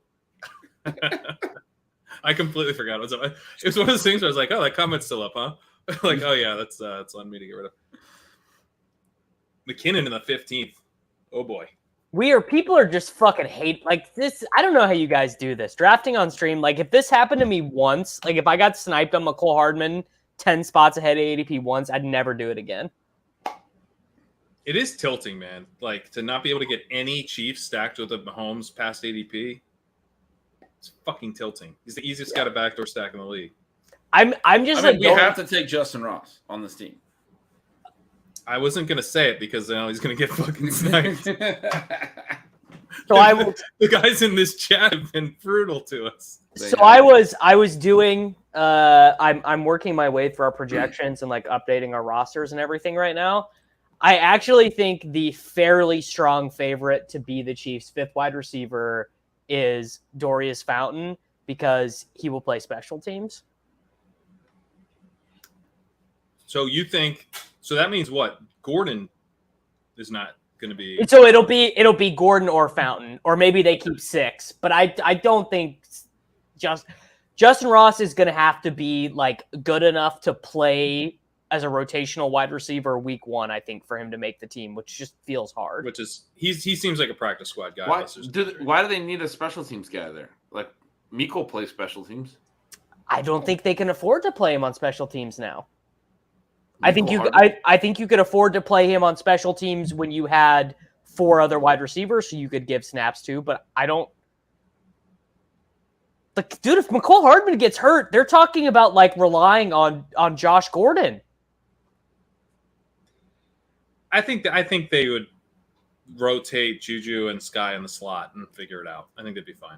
I completely forgot it was up. It was one of those things where I was like, oh, that comment's still up, huh? Like, oh yeah, that's on me to get rid of. McKinnon in the 15th. Oh boy. People are just fucking hate like this. I don't know how you guys do this. Drafting on stream, like if this happened to me once, like if I got sniped on McCole Hardman 10 spots ahead of ADP once, I'd never do it again. It is tilting, man. Like to not be able to get any Chiefs stacked with a Mahomes past ADP. It's fucking tilting. He's the easiest guy to backdoor stack in the league. I'm just we have to take Justin Ross on this team. I wasn't gonna say it because I know he's gonna get fucking sniped. So I will. The guys in this chat have been brutal to us. So I was doing. I'm working my way through our projections and like updating our rosters and everything right now. I actually think the fairly strong favorite to be the Chiefs' fifth wide receiver is Dorius Fountain because he will play special teams. So you think? So that means what? Gordon is not going to be. So it'll be Gordon or Fountain, or maybe they keep 6. But I don't think Justin Ross is going to have to be like good enough to play as a rotational wide receiver week 1. I think for him to make the team, which just feels hard. Which is he seems like a practice squad guy. Why do they need a special teams guy there? Like Miko plays special teams. I don't think they can afford to play him on special teams now. I think you could afford to play him on special teams when you had 4 other wide receivers, so you could give snaps to. But I don't. Like, dude, if McCole Hardman gets hurt, they're talking about like relying on Josh Gordon. I think they would rotate Juju and Sky in the slot and figure it out. I think they'd be fine.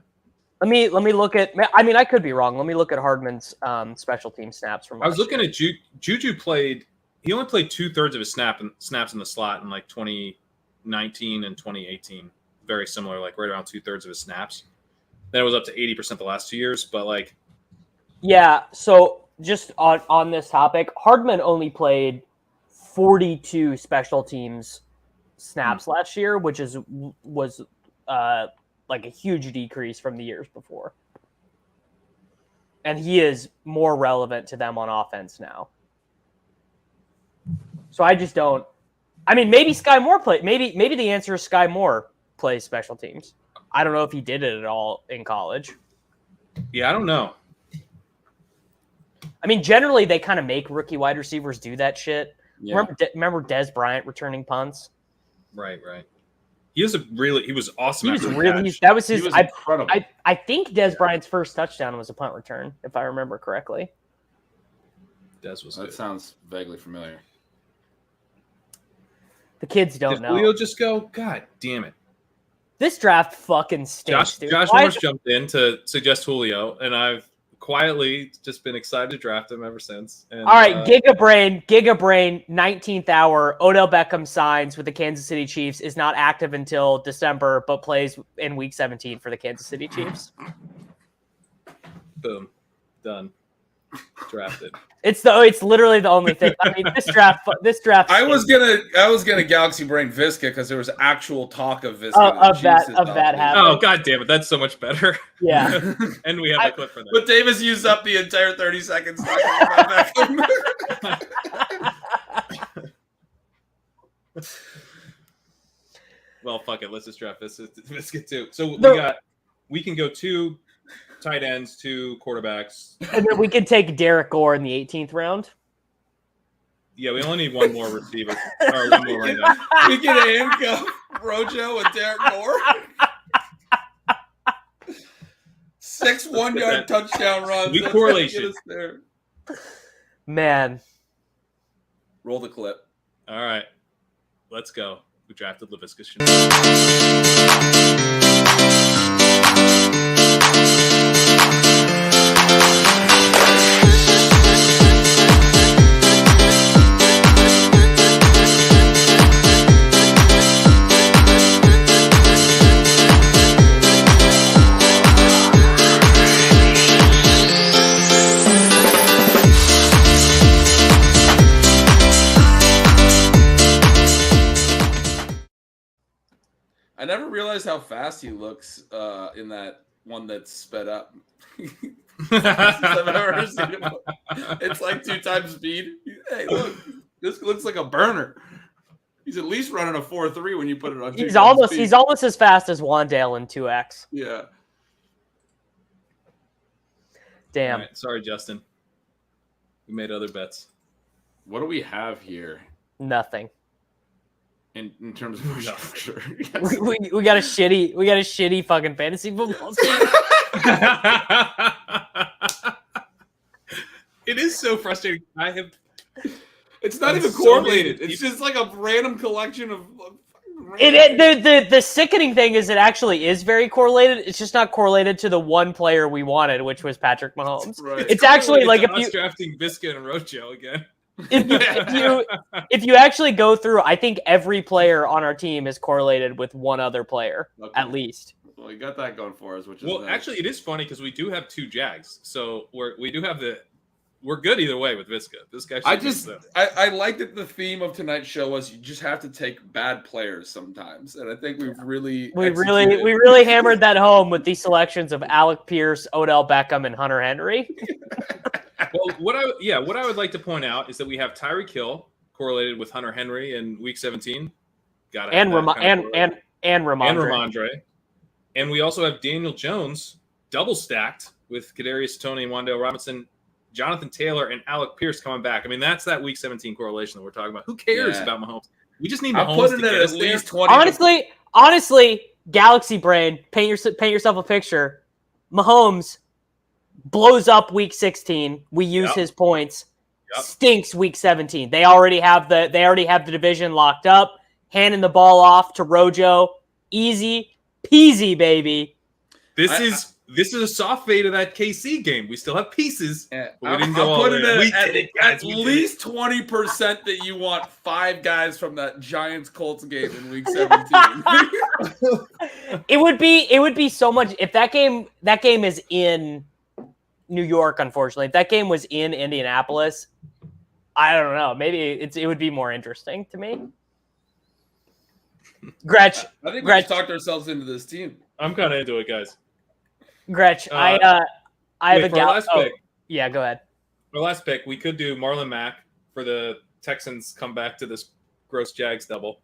Let me look at. I mean, I could be wrong. Let me look at Hardman's special team snaps from. I was looking at Juju played. He only played 2/3 of his snaps in the slot in like 2019 and 2018. Very similar, like right around 2/3 of his snaps. Then it was up to 80% the last 2 years. But like, yeah. So just on this topic, Hardman only played 42 special teams snaps last year, which was like a huge decrease from the years before. And he is more relevant to them on offense now. So I just don't. I mean, maybe Sky Moore maybe the answer is Sky Moore plays special teams. I don't know if he did it at all in college. yeah, I don't know. I mean, generally they kind of make rookie wide receivers do that shit. Yeah. Remember Dez Bryant returning punts? Right. He was awesome. He was after the really. catch. That was his. He was incredible. I think Dez Bryant's first touchdown was a punt return, if I remember correctly. Dez was That good. sounds vaguely familiar. The kids don't Did know. Julio just go? God damn it! This draft fucking stinks, dude. Josh Why- Norris jumped in to suggest Julio, and I've quietly just been excited to draft him ever since. And, All right, Giga Brain, 19th hour. Odell Beckham signs with the Kansas City Chiefs, is not active until December, but plays in Week 17 for the Kansas City Chiefs. Boom, done, drafted. It's literally the only thing. I mean, this draft. I was gonna Galaxy Brain Visca because there was actual talk of Visca Of that happening. Oh god damn it, that's so much better. Yeah. And we have a clip for that. But Davis used up the entire 30 seconds talking about Beckham. Well, fuck it. Let's just draft this. Let's get to. So No. we can go 2 tight ends, 2 quarterbacks. And then we can take Derek Gore in the 18th round. Yeah, we only need one more receiver or one more running back. We can handcuff Rojo and Derek Moore. 6 1-yard touchdown runs. Weak That's correlation. gonna get us there. Man, Roll the clip. All right, let's go. who drafted Laviska Shenault. I never realized how fast he looks in that one that's sped up. I've ever seen him. It's like 2 times speed. Hey, look, this looks like a burner. He's at least running a 4.3 when you put it on. He's almost as fast as Wandale in 2X. Yeah. Damn. Right, sorry, Justin. We made other bets. What do we have here Nothing. in terms of structure? We got a shitty fucking fantasy football team. It is so frustrating. It's not even so correlated. many It's just like a random collection of. The sickening thing is it actually is very correlated. It's just not correlated to the one player we wanted, which was Patrick Mahomes. Right. It's actually like if you drafting Visca and Rojo again. if you actually go through, I think every player on our team is correlated with one other player at least. Well, we got that going for us, which is Well, actually, it is funny because we do have 2 Jags, so we're good either way with Visca. This guy. I like that the theme of tonight's show was you just have to take bad players sometimes, and I think we really hammered that home with these selections of Alec Pierce, Odell Beckham, and Hunter Henry. Well, what I would like to point out is that we have Tyreek Hill correlated with Hunter Henry in Week 17. And Ramondre. And we also have Daniel Jones double stacked with Kadarius Toney, Wan'Dale Robinson, Jonathan Taylor, and Alec Pierce coming back. I mean, that's that Week 17 correlation that we're talking about. Who cares about Mahomes? We just need Mahomes to get us there. 20. Honestly, Galaxy brain, paint yourself a picture. Mahomes blows up Week 16. We use his points. Stinks Week 17. They already have the division locked up. Handing the ball off to Rojo. Easy peasy, baby. This is a soft fade of that KC game. We still have pieces, but we didn't go all in. At least 20% that you want 5 guys from that Giants-Colts game in Week 17. It would be so much if that game is in New York. Unfortunately, if that game was in Indianapolis, I don't know. Maybe it would be more interesting to me. Gretch, I think we just talked ourselves into this team. I'm kind of into it, guys. Gretch, I have a last pick. Yeah, go ahead. Our last pick, we could do Marlon Mack for the Texans come back to this gross Jags double.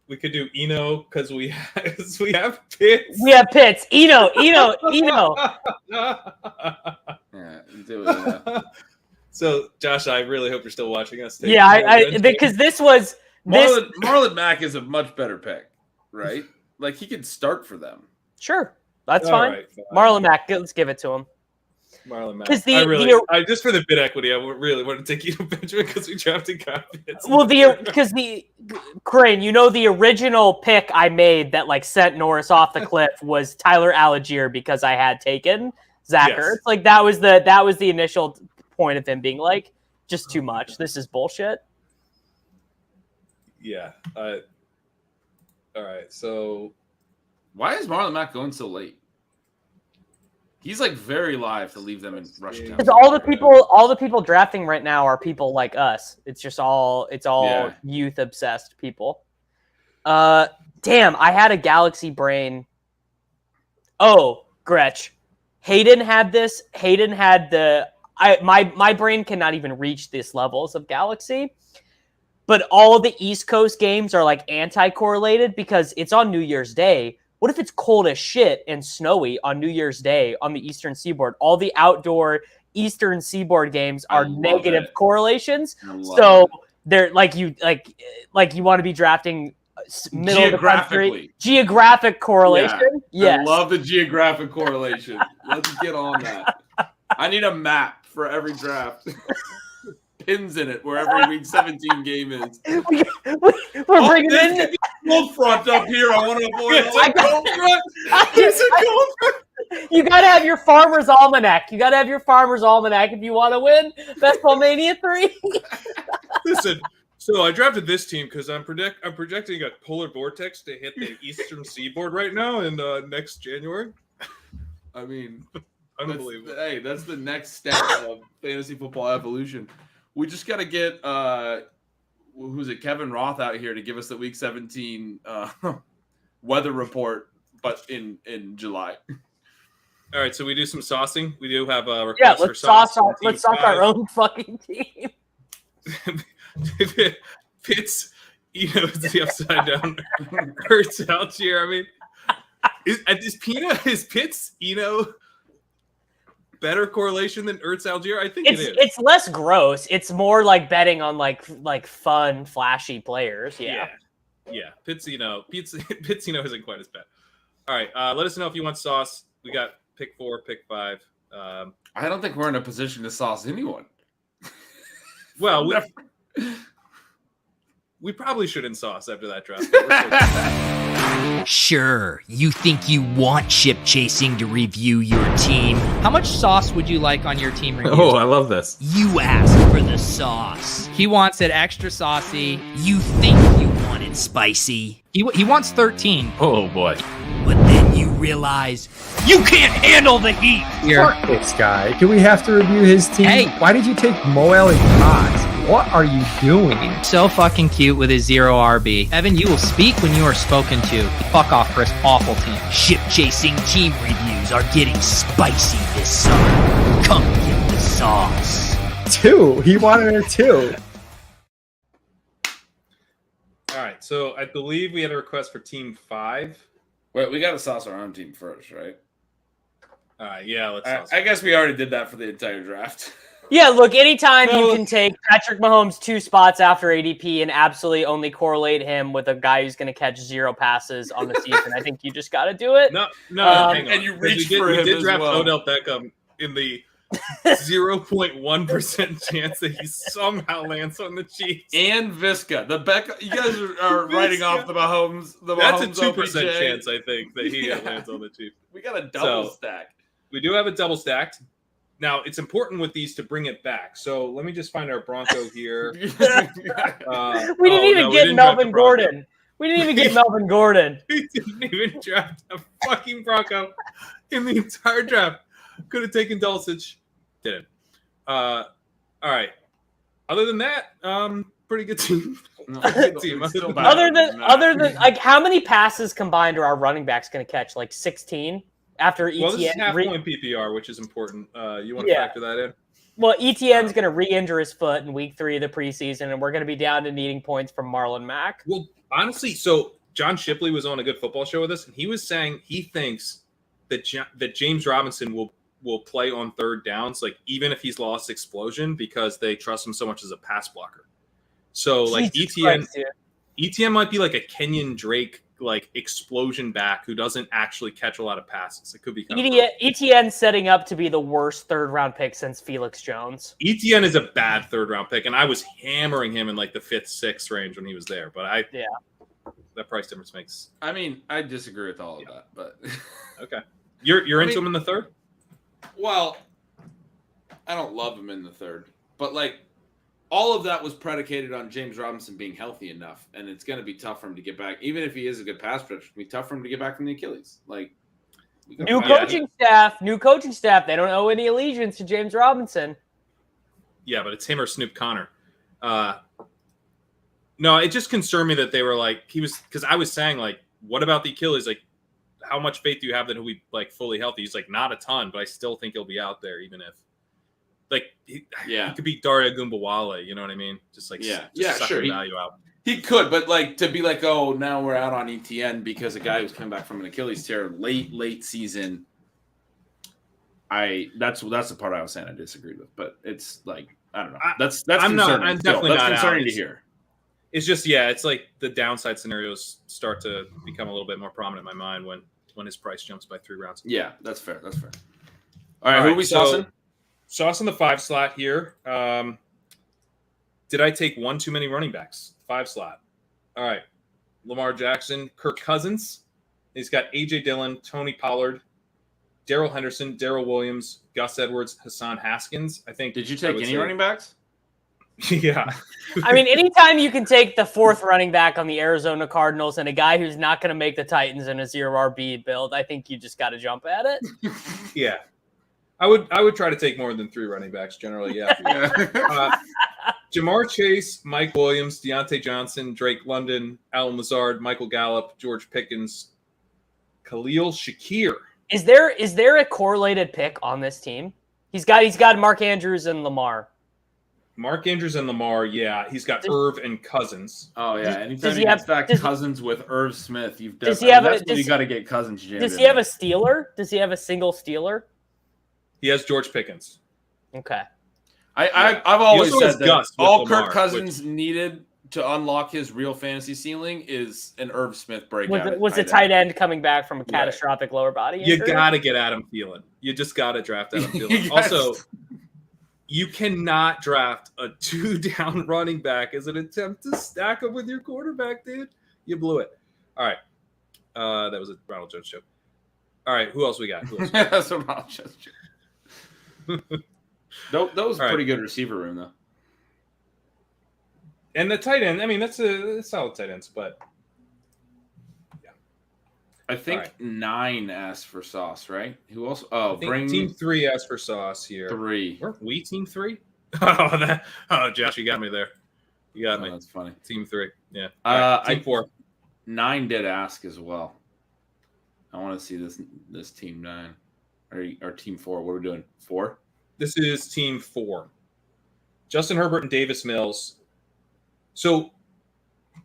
We could do Eno because we have Pitts. We have Pitts. Eno. Yeah, do it. Yeah. So, Josh, I really hope you're still watching us. Because this was Marlon Mack is a much better pick, right? Like he could start for them. Sure, that's fine. Right, fine. Marlon Mack, let's give it to him. Marlon Mack. Because just for the bid equity, I really want to take Eno Benjamin because we drafted Kyle Pitts. Well, Crane, the original pick I made that like sent Norris off the cliff was Tyler Algier because I had taken Zach Ertz. Yes. Like that was the initial point of him being like, just too much. This is bullshit. Yeah. All right. So, why is Marlon Mack going so late? He's like very live to leave them in rush town. Because all the people drafting right now are people like us. It's just all youth obsessed people. Damn, I had a galaxy brain. Oh, Gretch. Hayden had this. Hayden had my brain cannot even reach these levels of galaxy. But all the East Coast games are like anti-correlated because it's on New Year's Day. What if it's cold as shit and snowy on New Year's Day on the Eastern Seaboard? All the outdoor Eastern Seaboard games are negative correlations. So they're like you want to be drafting middle of the country. Geographic correlation. Yeah, yes. I love the geographic correlation. Let's get on that. I need a map for every draft. pins in it where every week 17 game is. We're bringing in. Cold front up here. I want to avoid cold front. You gotta have your farmer's almanac. You gotta have your farmer's almanac if you want to win. That's Ball Mania 3. Listen, so I drafted this team because I'm projecting a polar vortex to hit the eastern seaboard right now in next January. I mean, Unbelievable. That's the next step of fantasy football evolution. We just got to get who's it, Kevin Roth out here to give us the Week 17 weather report, but in July. All right, so we do some saucing. We do have a request for Let's sauce. sauce our own fucking team. Pitts, is the upside down. Hurts Algier. I mean, is Pitts, better correlation than Ertz Algier? I think it is. It's less gross. It's more like betting on like fun, flashy players. Yeah. Pitts, isn't quite as bad. All right, let us know if you want sauce. We got pick 4, pick 5. I don't think we're in a position to sauce anyone. Well, we probably shouldn't sauce after that draft. Sure, you think you want Chip Chasing to review your team. How much sauce would you like on your team review? Oh, I love this. You asked for the sauce. He wants it extra saucy. You think you want it spicy. He wants 13. Oh, boy. But then you realize you can't handle the heat. Fuck this guy. Do we have to review his team? Hey. Why did you take Moel and Cox? What are you doing? So fucking cute with his 0 RB. Evan, you will speak when you are spoken to. Fuck off for his awful team. Ship chasing team reviews are getting spicy this summer. Come get the sauce. 2. He wanted a 2. All right, so I believe we had a request for team 5. Wait, we got to sauce our own team first, right? All right, yeah, let's sauce. I guess we already did that for the entire draft. Yeah, look, anytime you can take Patrick Mahomes 2 spots after ADP and absolutely only correlate him with a guy who's going to catch 0 passes on the season, I think you just got to do it. No, hang on. And you reach we for him did as draft well. Odell Beckham in the 0.1% chance that he somehow lands on the Chiefs. And Visca. You guys are writing off the Mahomes. That's a Mahomes 2% OBJ. chance, I think, that he lands on the Chiefs. We got a double stack. We do have a double stacked. Now, it's important with these to bring it back. So let me just find our Bronco here. We didn't even get Melvin Gordon. We didn't even get Melvin Gordon. We didn't even draft a fucking Bronco in the entire draft. Could have taken Dulcich. Didn't. All right. Other than that, pretty good team. Good team. Other than like, how many passes combined are our running backs going to catch? Like 16 after ETN. Well, this is half-point PPR, which is important. You want to factor that in? Well, ETN's going to re-injure his foot in week 3 of the preseason, and we're going to be down to needing points from Marlon Mack. Well, honestly, so John Shipley was on a Good Football Show with us, and he was saying he thinks that James Robinson will play on third downs, like even if he's lost explosion, because they trust him so much as a pass blocker. So like ETN might be like a Kenyon Drake like explosion back who doesn't actually catch a lot of passes. It could be ETN setting up to be the worst 3rd-round pick since Felix Jones. ETN is a bad 3rd-round pick, and I was hammering him in like the 5th, 6th range when he was there. But that price difference makes. I mean, I disagree with all of that, but okay, you're into him in the 3rd. Well, I don't love him in the 3rd, but like all of that was predicated on James Robinson being healthy enough, and it's going to be tough for him to get back. Even if he is a good pass catcher, it's going to be tough for him to get back from the Achilles. Like new coaching staff. They don't owe any allegiance to James Robinson. Yeah, but it's him or Snoop Connor. No, it just concerned me that they were like because I was saying like, what about the Achilles? Like, how much faith do you have that he'll be like fully healthy? He's like, not a ton, but I still think he'll be out there, even if like he could be Daria Gumbawale, you know what I mean? Just like sure, value out. He could, but like to be like, oh, now we're out on ETN because a guy who's coming back from an Achilles tear late season. That's the part I was saying I disagreed with, but it's like I don't know. That's concerning. I'm definitely not concerning out. to hear. It's just it's like the downside scenarios start to become a little bit more prominent in my mind when his price jumps by 3 rounds. Yeah, that's fair. All right, who are we saucing? Sauce in the 5 slot here. Did I take one too many running backs? 5 slot. All right. Lamar Jackson, Kirk Cousins. He's got A.J. Dillon, Tony Pollard, Darrell Henderson, Darrell Williams, Gus Edwards, Hassan Haskins. I think. Did you take any running backs? Yeah. I mean, anytime you can take the 4th running back on the Arizona Cardinals and a guy who's not going to make the Titans in a 0 RB build, I think you just got to jump at it. Yeah. I would try to take more than 3 running backs generally, yeah. Jamar Chase, Mike Williams, Deontay Johnson, Drake London, Alan Lazard, Michael Gallup, George Pickens, Khalil Shakir. Is there a correlated pick on this team? He's got Mark Andrews and Lamar. Mark Andrews and Lamar, yeah. He's got Irv and Cousins. Oh yeah, anytime you get back Cousins with Irv Smith, you've definitely you got to get Cousins. Does he have a Steeler? Does he have a single Steeler? He has George Pickens. Okay. I've always said that all Lamar, Kirk Cousins needed to unlock his real fantasy ceiling is an Irv Smith breakout. Was a tight end coming back from a catastrophic lower body injury? You got to get Adam Thielen. You just got to draft Adam Thielen. Also, you cannot draft a 2-down running back as an attempt to stack him with your quarterback, dude. You blew it. All right. That was a Ronald Jones joke. All right. Who else we got? That's a Ronald Jones joke. That was a pretty good receiver room, though. And the tight end, I mean, that's a solid tight ends, but yeah. I think 9 asked for Sauce, right? Who else? Oh, Team 3 asked for Sauce here. 3. Weren't we Team 3? Oh, Josh, you got me there. You got me. That's funny. Team 3, yeah. Team 4. 9 did ask as well. I want to see this Team 9 or Team 4. What are we doing? 4? This is Team 4. Justin Herbert and Davis Mills. So,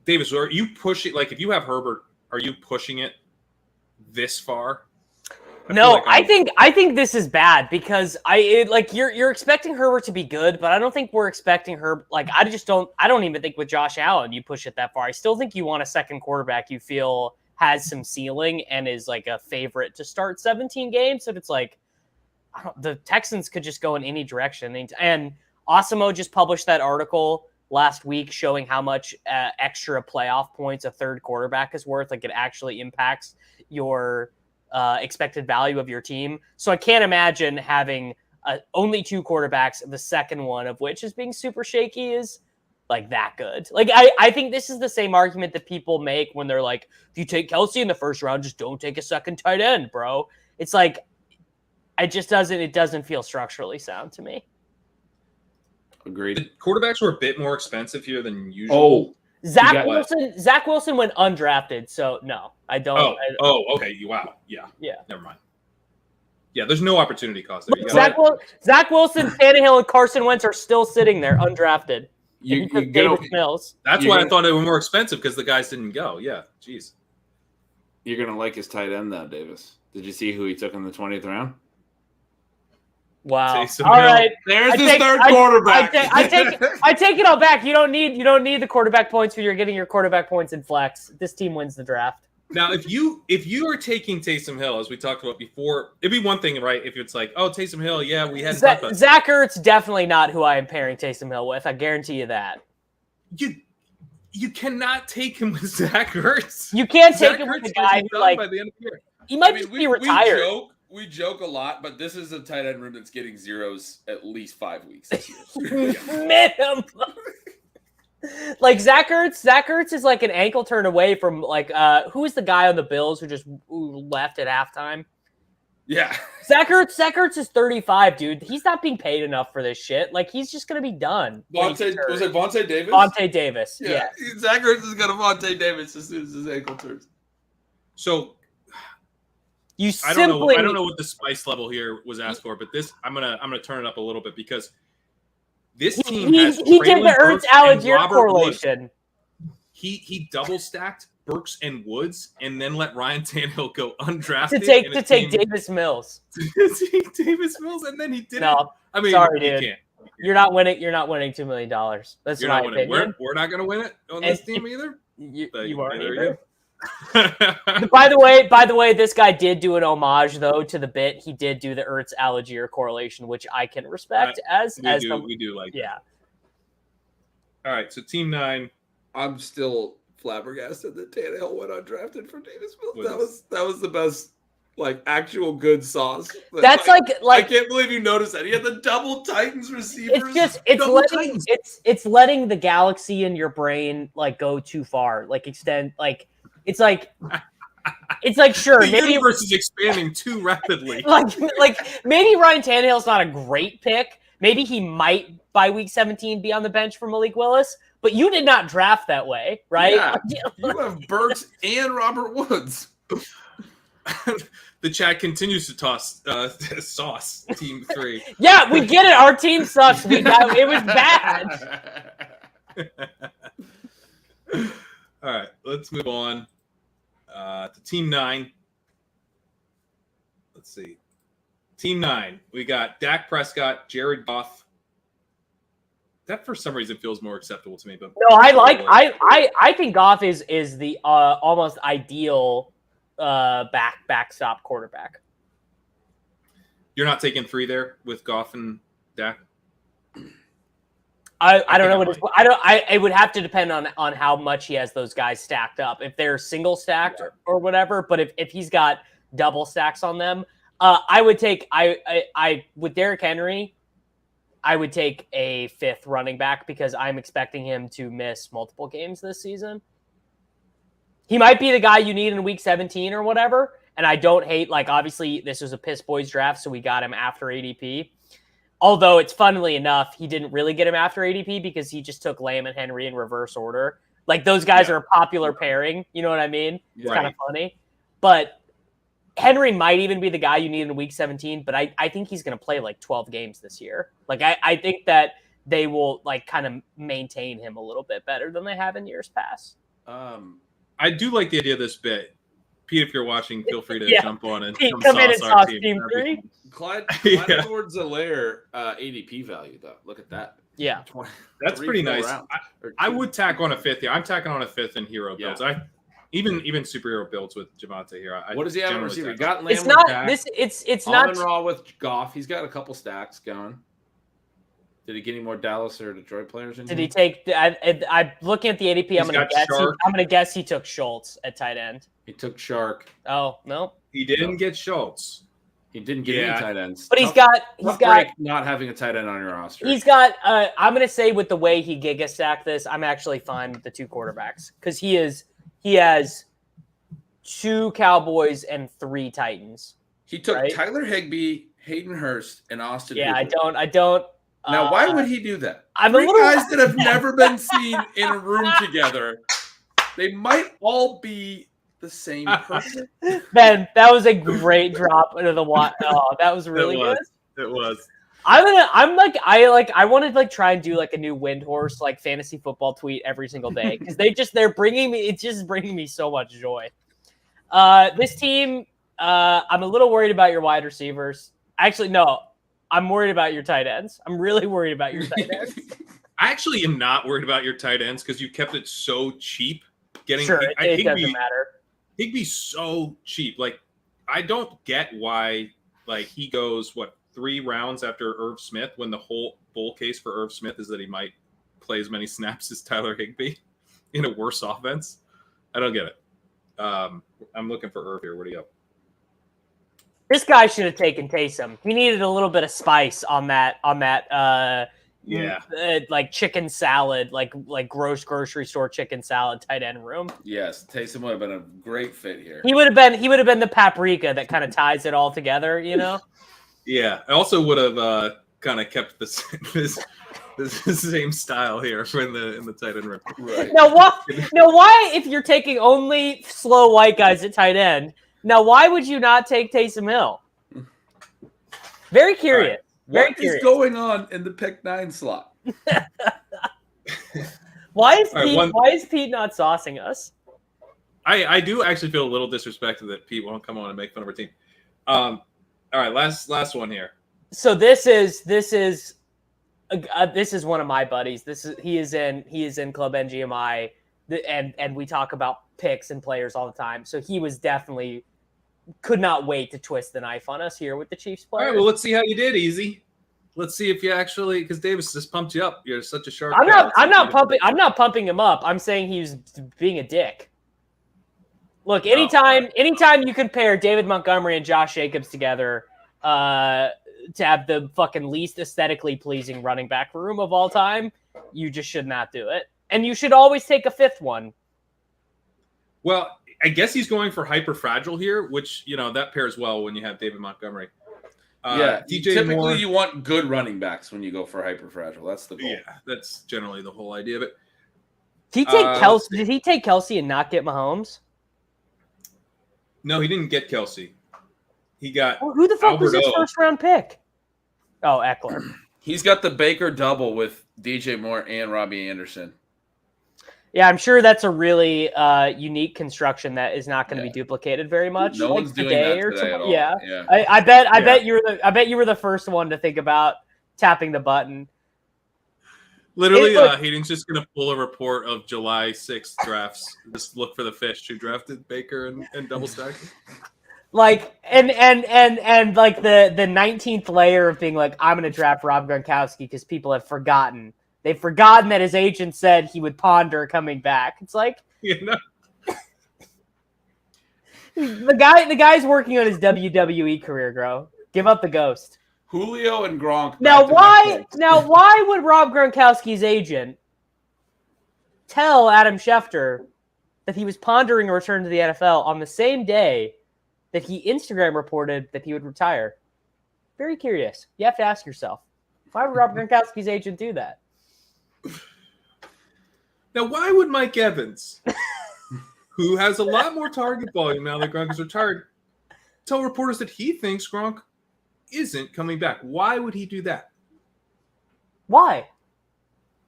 Davis, are you pushing? Like, if you have Herbert, are you pushing it this far? I think this is bad because you're expecting Herbert to be good, but I don't think we're expecting her. Like, I don't even think with Josh Allen you push it that far. I still think you want a second quarterback you feel has some ceiling and is like a favorite to start 17 games. So it's like the Texans could just go in any direction. And Osimo just published that article last week showing how much extra playoff points a third quarterback is worth. Like, it actually impacts your expected value of your team. So I can't imagine having only 2 quarterbacks, the second one of which is being super shaky, is like that good. Like, I think this is the same argument that people make when they're like, if you take Kelsey in the first round, just don't take a second tight end, bro. It's like, it doesn't feel structurally sound to me. Agreed. The quarterbacks were a bit more expensive here than usual. Zach Wilson went undrafted, so no, I don't. Okay. Wow. Yeah. Never mind. Yeah, there's no opportunity cost there. Zach Wilson, Tannehill, and Carson Wentz are still sitting there undrafted. Davis Mills. That's why I thought they were more expensive, because the guys didn't go. Yeah, jeez. You're gonna like his tight end, though, Davis. Did you see who he took in the 20th round? Wow. All right. There's his third quarterback. I take it all back. You don't need the quarterback points when you're getting your quarterback points in flex. This team wins the draft. Now, if you are taking Taysom Hill, as we talked about before, it'd be one thing, right? If it's like, oh, Taysom Hill, yeah, we had Zach Ertz, definitely not who I am pairing Taysom Hill with. I guarantee you that. You cannot take him with Zach Ertz. You can't take him with a guy who, like, by the end of the year. He might be retired. We joke a lot, but this is a tight end room that's getting zeros at least 5 weeks this year. Minimum. Like, Zach Ertz is like an ankle turn away from, like, who is the guy on the Bills who left at halftime? Yeah. Zach Ertz is 35, dude. He's not being paid enough for this shit. Like, he's just going to be done. Was it Vontae Davis? Vontae Davis, yeah. Zach Ertz is going to Vontae Davis as soon as his ankle turns. So, I don't know what the spice level here was asked for, but this I'm gonna turn it up a little bit, because this team has he did the Ertz Algier correlation. He double stacked Burks and Woods, and then let Ryan Tannehill go undrafted to take Davis Mills. To take Davis Mills, and then he didn't. No, I mean, sorry, dude. You're not winning. You're not winning $2 million. That's my opinion. We're not gonna win it on this team either. You aren't either. By the way, this guy did do an homage though to the bit. He did do the Ertz Algier correlation, which I can respect. We do like. Yeah. All right, so team 9. I'm still flabbergasted that Tannehill went undrafted for Davis Mills. Was- That was the best, like, actual good sauce. That's I like can't believe you noticed that. He had the double Titans receivers. it's letting the galaxy in your brain like go too far, like extend, like it's like sure, The maybe universe is expanding too rapidly. like maybe Ryan Tannehill's not a great pick. Maybe he might by week 17 be on the bench for Malik Willis, but you did not draft that way, right? Yeah. You have Burks and Robert Woods. The chat continues to toss sauce team 3. Yeah, we get it. Our team sucks. It was bad. All right, let's move on to team 9. Let's see. Team 9, we got Dak Prescott, Jared Goff. That for some reason feels more acceptable to me. But No, I think Goff is the almost ideal backstop quarterback. You're not taking 3 there with Goff and Dak? I don't know what it would have to depend on how much he has those guys stacked up. If they're single stacked or whatever, but if he's got double stacks on them, I would take I with Derrick Henry, I would take a 5th running back because I'm expecting him to miss multiple games this season. He might be the guy you need in week 17 or whatever. And I don't hate, like, obviously this was a Piss Boys draft, so we got him after ADP. Although it's funnily enough, he didn't really get him after ADP because he just took Lamb and Henry in reverse order. Like, those guys are a popular pairing. You know what I mean? It's kind of funny. But Henry might even be the guy you need in week 17, but I think he's going to play like 12 games this year. Like, I think that they will like kind of maintain him a little bit better than they have in years past. I do like the idea of this bit. Pete, if you're watching, feel free to jump on and come in and sauce team 3. Clyde Edwards-Helaire ADP value, though. Look at that. Yeah. That's pretty nice. I would tack on a 5th here. I'm tacking on a 5th in hero builds. Even superhero builds with Javonte here. What does he have in receiver? Got Lamb it's not this. It's not Raw with Goff. He's got a couple stacks going. Did he get any more Dallas or Detroit players in? Did he take? I'm looking at the ADP. I'm gonna guess he took Schultz at tight end. He took Shark. Oh no, he didn't get Schultz. He didn't get any tight ends. But he's got not having a tight end on your roster. He's got. I'm gonna say with the way he giga stacked this, I'm actually fine with the 2 quarterbacks because he has 2 Cowboys and 3 Titans. He took Tyler Higbee, Hayden Hurst, and Austin. Yeah, Hooper. I don't. Now, why would he do that? I'm 3 guys that have never been seen in a room together. They might all be the same person. Ben, that was a great drop into the water. Oh, that was really good. It was. I want to like try and do like a new Windhorse like fantasy football tweet every single day because they're bringing me. It's just bringing me so much joy. This team, I'm a little worried about your wide receivers. Actually, no. I'm worried about your tight ends. I'm really worried about your tight ends. I actually am not worried about your tight ends because you kept it so cheap. It doesn't matter. Higbee's so cheap. Like, I don't get why like he goes 3 rounds after Irv Smith when the whole bull case for Irv Smith is that he might play as many snaps as Tyler Higbee in a worse offense. I don't get it. I'm looking for Irv here. What do you have? This guy should have taken Taysom. He needed a little bit of spice on that like chicken salad, like grocery store chicken salad tight end room. Yes, Taysom would have been a great fit here. He would have been the paprika that kind of ties it all together, you know? Yeah, I also would have kind of kept the same style here in the tight end room. Right. Now why if you're taking only slow white guys at tight end? Now, why would you not take Taysom Hill? Very curious. Right. What is going on in the pick 9 slot? Why is Pete not saucing us? I do actually feel a little disrespected that Pete won't come on and make fun of our team. All right, last one here. So this is one of my buddies. He is in Club NGMI, and we talk about picks and players all the time. So he was definitely could not wait to twist the knife on us here with the Chiefs players. All right, well, let's see how you did, Easy. Let's see if you actually, because Davis just pumped you up. You're such a sharp. I'm guy. not. Let's I'm see if not you- pumping. I'm not pumping him up. I'm saying he's being a dick. Look, anytime you compare David Montgomery and Josh Jacobs together, to have the fucking least aesthetically pleasing running back room of all time, you just should not do it. And you should always take a fifth one. Well, I guess he's going for hyper fragile here, which that pairs well when you have David Montgomery. DJ typically Moore. you want good running backs when you go for hyper fragile. That's the goal. Yeah, that's generally the whole idea of it. Did he take Kelsey? Did he take Kelsey and not get Mahomes? No, he didn't get Kelsey. He got Who the fuck was his Alberto. first round pick? Oh, Eckler. He's got the Baker double with DJ Moore and Robbie Anderson. Yeah, I'm sure that's a really unique construction that is not going to be duplicated very much. No one's doing that today at all. Yeah, Yeah. I bet you were the first one to think about tapping the button. Literally, Hayden's just going to pull a report of July 6th drafts. Just look for the fish who drafted Baker and double stack. Like and like the 19th layer of being like, I'm going to draft Rob Gronkowski because people have forgotten. They've forgotten that his agent said he would ponder coming back. It's like the guy's working on his WWE career, bro. Give up the ghost. Julio and Gronk. Now why would Rob Gronkowski's agent tell Adam Schefter that he was pondering a return to the NFL on the same day that he Instagram reported that he would retire? Very curious. You have to ask yourself, why would Rob Gronkowski's agent do that? Now, why would Mike Evans, who has a lot more target volume now that Gronk is retired, tell reporters that he thinks Gronk isn't coming back? Why would he do that? Why?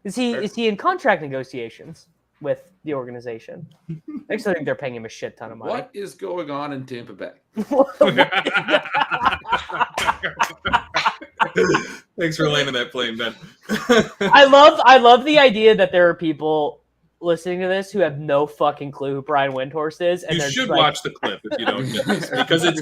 Is he in contract negotiations with the organization? Actually, I think they're paying him a shit ton of money. What is going on in Tampa Bay? Thanks for landing that plane, Ben. I love the idea that there are people listening to this who have no fucking clue who Brian Windhorst is. And You they're should just like, watch the clip if you don't get this, because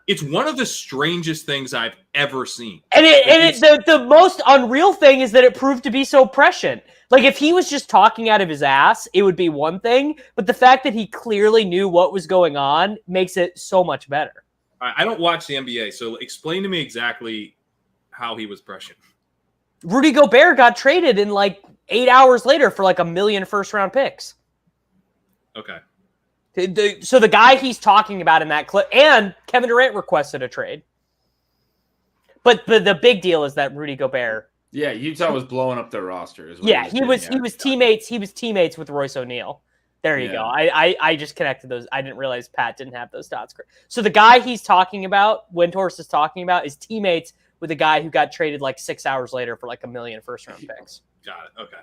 it's one of the strangest things I've ever seen. And the most unreal thing is that it proved to be so prescient. Like, if he was just talking out of his ass, it would be one thing. But the fact that he clearly knew what was going on makes it so much better. I don't watch the NBA, so explain to me exactly how he was prescient. Rudy Gobert got traded in like 8 hours later for like 1 million first-round picks. Okay. So the guy he's talking about in that clip, and Kevin Durant requested a trade. But the big deal is that Rudy Gobert. Yeah, Utah was blowing up their roster. Yeah, he was teammates. He was teammates with Royce O'Neal. There you go. I just connected those. I didn't realize Pat didn't have those dots. So the guy he's talking about, Windhorst is talking about, is teammates with a guy who got traded like 6 hours later for like 1 million first-round picks. Got it. Okay.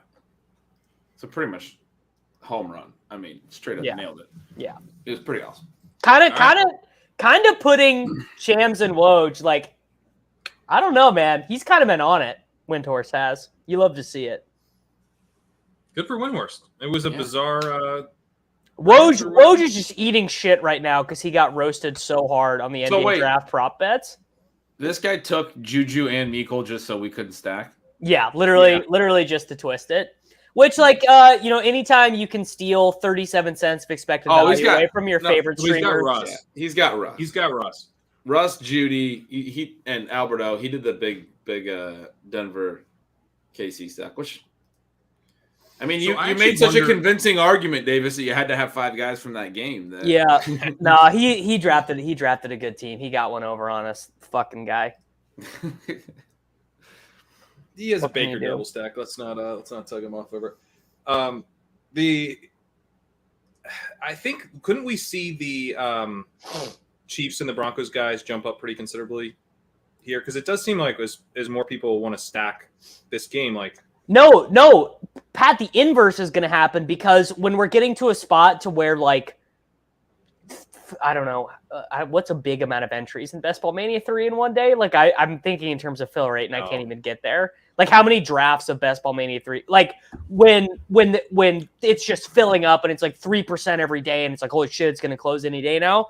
So pretty much home run. I mean, straight up nailed it. Yeah. It was pretty awesome. Kind of putting Shams and Woj, like, I don't know, man. He's kind of been on it, Windhorst has. You love to see it. Good for Windhorst. It was a bizarre. Woj is just eating shit right now because he got roasted so hard on the NBA draft prop bets. This guy took Juju and Mikal just so we couldn't stack. Yeah, literally just to twist it. Which, like, anytime you can steal 37 cents of expected value away from your favorite streamer. He's got Russ. He's got Russ. Russ, Judy, he and Alberto. He did the big Denver KC stack, which. I mean, you made such a convincing argument, Davis, that you had to have 5 guys from that game. Yeah. No, he drafted a good team. He got one over on us, fucking guy. He has a Baker double stack. Let's not tug him off over. I think couldn't we see the Chiefs and the Broncos guys jump up pretty considerably here? Because it does seem like as more people want to stack this game, like. No, Pat, the inverse is going to happen because when we're getting to a spot to where, like, I don't know, what's a big amount of entries in Best Ball Mania 3 in one day? Like, I'm thinking in terms of fill rate, and I can't even get there. Like, how many drafts of Best Ball Mania 3? Like, when it's just filling up and it's like 3% every day, and it's like, holy shit, it's going to close any day now.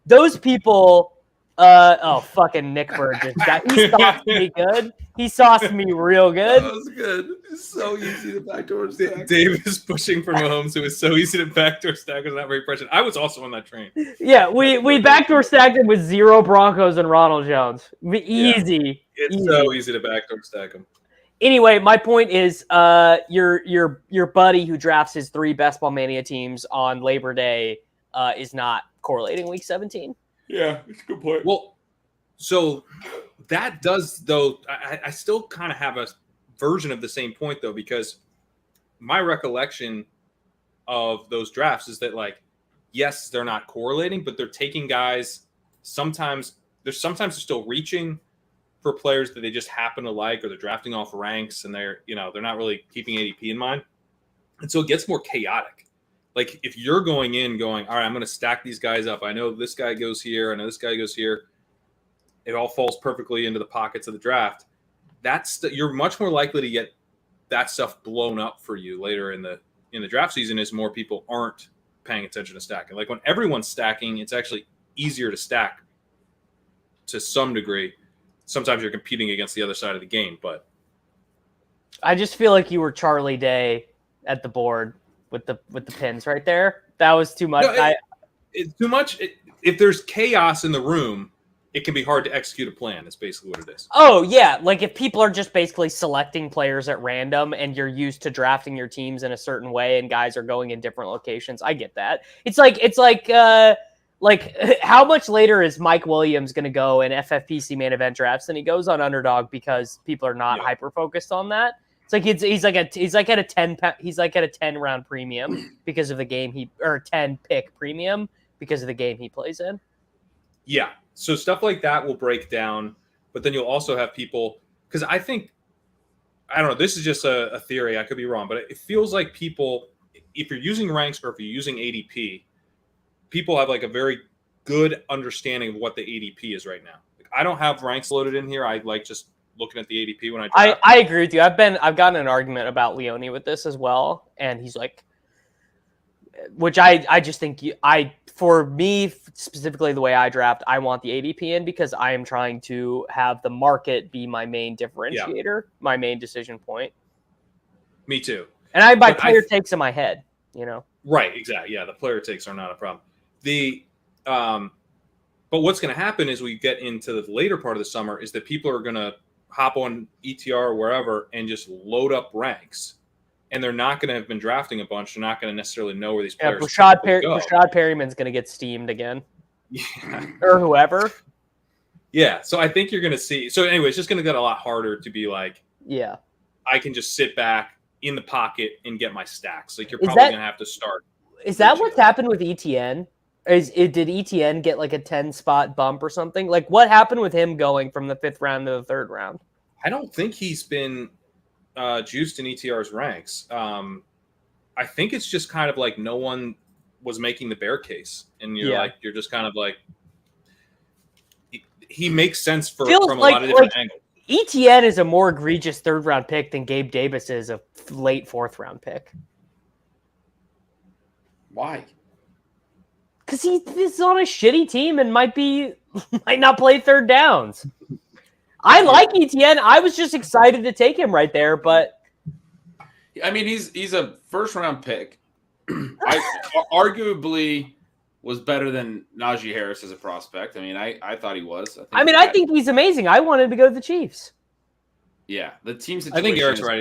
Those people Fucking Nick Bird just he sauced me good. He sauced me real good. That was good. It's so easy to backdoor stack. Dave is pushing for Mahomes. It was so easy to backdoor stack. It was not very pressured. I was also on that train. Yeah, we backdoor stacked him with 0 Broncos and Ronald Jones. Easy. It's easy. so easy to backdoor stack him. Anyway, my point is, your buddy who drafts his 3 best Ball Mania teams on Labor Day is not correlating week 17. Yeah, it's a good point. Well, so that does, though, I still kind of have a version of the same point, though, because my recollection of those drafts is that, like, yes, they're not correlating, but they're taking guys. Sometimes they're still reaching for players that they just happen to like, or they're drafting off ranks, and they're not really keeping ADP in mind. And so it gets more chaotic. Like, if you're going all right, I'm going to stack these guys up. I know this guy goes here. I know this guy goes here. It all falls perfectly into the pockets of the draft. You're much more likely to get that stuff blown up for you later in the draft season, as more people aren't paying attention to stacking. Like, when everyone's stacking, it's actually easier to stack to some degree. Sometimes you're competing against the other side of the game, but I just feel like you were Charlie Day at the board with the pins right there. That was too much. No, it's too much. If there's chaos in the room, it can be hard to execute a plan. That's basically what it is. Oh yeah, like if people are just basically selecting players at random, and you're used to drafting your teams in a certain way, and guys are going in different locations. I get that. It's like how much later is Mike Williams going to go in FFPC main event drafts than he goes on Underdog, because people are not hyper focused on that. It's like he's like at a 10 round premium because of the game 10 pick premium because of the game he plays in. Yeah. So stuff like that will break down, but then you'll also have people, because I don't know, this is just a theory, I could be wrong, but it feels like people, if you're using ranks or if you're using ADP, people have like a very good understanding of what the ADP is right now. Like, I don't have ranks loaded in here. I like just looking at the ADP when I draft. I agree with you. I've gotten an argument about Leone with this as well, and he's like, which I just think for me specifically, the way I draft, I want the ADP in because I am trying to have the market be my main differentiator, my main decision point. Me too. And I buy player takes in my head, Right, exactly. Yeah, the player takes are not a problem. But what's going to happen is we get into the later part of the summer is that people are going to hop on ETR or wherever and just load up ranks. And they're not going to have been drafting a bunch. They're not going to necessarily know where these players go. Rashad Perryman's going to get steamed again. Yeah. Or whoever. Yeah. So I think you're going to see. So anyway, it's just going to get a lot harder to be like, yeah, I can just sit back in the pocket and get my stacks. Like, you're probably going to have to start. Is that what's happened with ETN? Did ETN get like a 10-spot bump or something? Like, what happened with him going from the 5th round to the 3rd round? I don't think he's been juiced in ETR's ranks. I think it's just kind of like no one was making the bear case, and you're just kind of like, he makes sense from a lot of different angles. ETN is a more egregious 3rd round pick than Gabe Davis is a late 4th round pick. Why? Because he's on a shitty team and might not play 3rd downs. I like ETN. I was just excited to take him right there, but I mean, he's a 1st round pick. Arguably was better than Najee Harris as a prospect. I mean, I thought he was. I think he's amazing. I wanted to go to the Chiefs. Yeah, the team situation. I think Eric's right.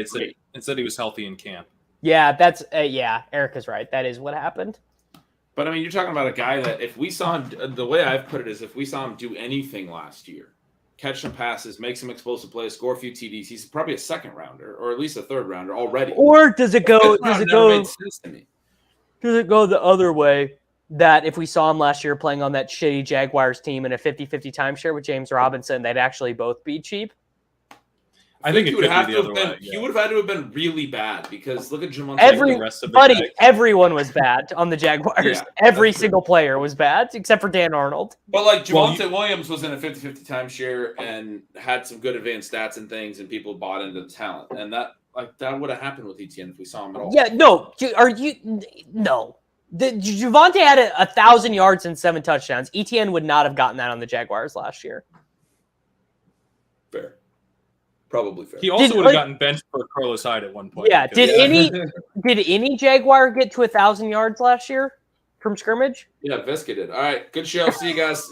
It said he was healthy in camp. Yeah, Eric is right. That is what happened. But I mean, you're talking about a guy that if we saw him, the way I've put it is, if we saw him do anything last year, catch some passes, make some explosive plays, score a few TDs, he's probably a 2nd rounder or at least a 3rd rounder already. Or does it go made sense to me. Does it go the other way, that if we saw him last year playing on that shitty Jaguars team in a 50-50 timeshare with James Robinson, they'd actually both be cheap? I think he would have to have been. He would have had to have been really bad, because look at Jamon. Everyone was bad on the Jaguars. Yeah, every single player was bad except for Dan Arnold. But like Javonte Williams was in a 50-50 timeshare and had some good advanced stats and things, and people bought into the talent, and that would have happened with ETN if we saw him at all. Yeah, no. Javonte had 1,000 yards and 7 touchdowns. ETN would not have gotten that on the Jaguars last year. Fair. Probably fair. He also would have gotten benched for Carlos Hyde at one point. Yeah. Did any Jaguar get to 1,000 yards last year from scrimmage? Yeah, Visca did. All right. Good show. See you guys.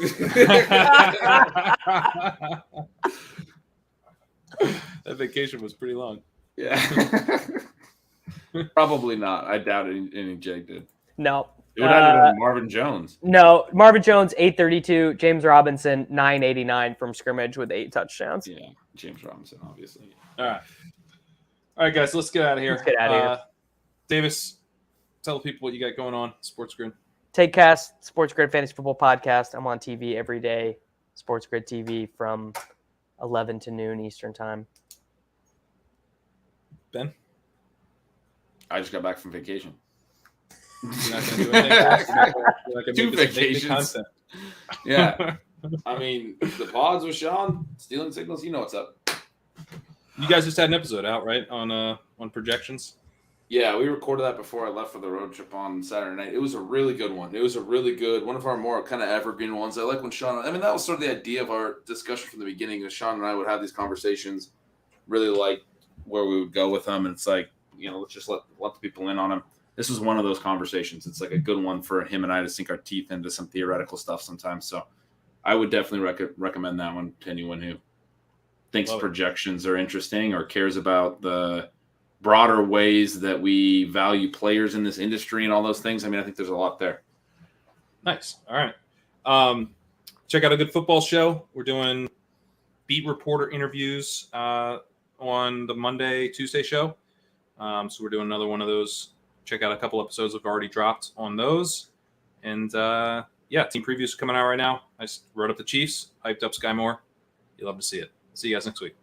That vacation was pretty long. Yeah. Probably not. I doubt any Jag did. No. It would have been Marvin Jones. No. Marvin Jones, 832. James Robinson, 989 from scrimmage with 8 touchdowns. Yeah. James Robinson, obviously. All right, guys. Let's get out of here. Let's get out of here. Davis, tell people what you got going on. Sports Grid. Takecast, Sports Grid Fantasy Football Podcast. I'm on TV every day. Sports Grid TV from 11 to noon Eastern Time. Ben? I just got back from vacation. You're not going to do anything? 2 vacations. Yeah. I mean, the pods with Sean, stealing signals, you know what's up. You guys just had an episode out, right, on projections? Yeah, we recorded that before I left for the road trip on Saturday night. It was a really good one. It was a really good one of our more kind of evergreen ones. I like when Sean. I mean, that was sort of the idea of our discussion from the beginning. Is Sean and I would have these conversations. Really like where we would go with them, and it's like, you know, let's just let the people in on them. This was one of those conversations. It's like a good one for him and I to sink our teeth into some theoretical stuff sometimes. So I would definitely recommend that one to anyone who thinks projections are interesting or cares about the broader ways that we value players in this industry and all those things. I mean, I think there's a lot there. Nice. All right. Check out A Good Football Show. We're doing beat reporter interviews on the Monday, Tuesday show. So we're doing another one of those. Check out a couple episodes we've already dropped on those. And team previews are coming out right now. I just wrote up the Chiefs, hyped up Sky Moore. You'll love to see it. See you guys next week.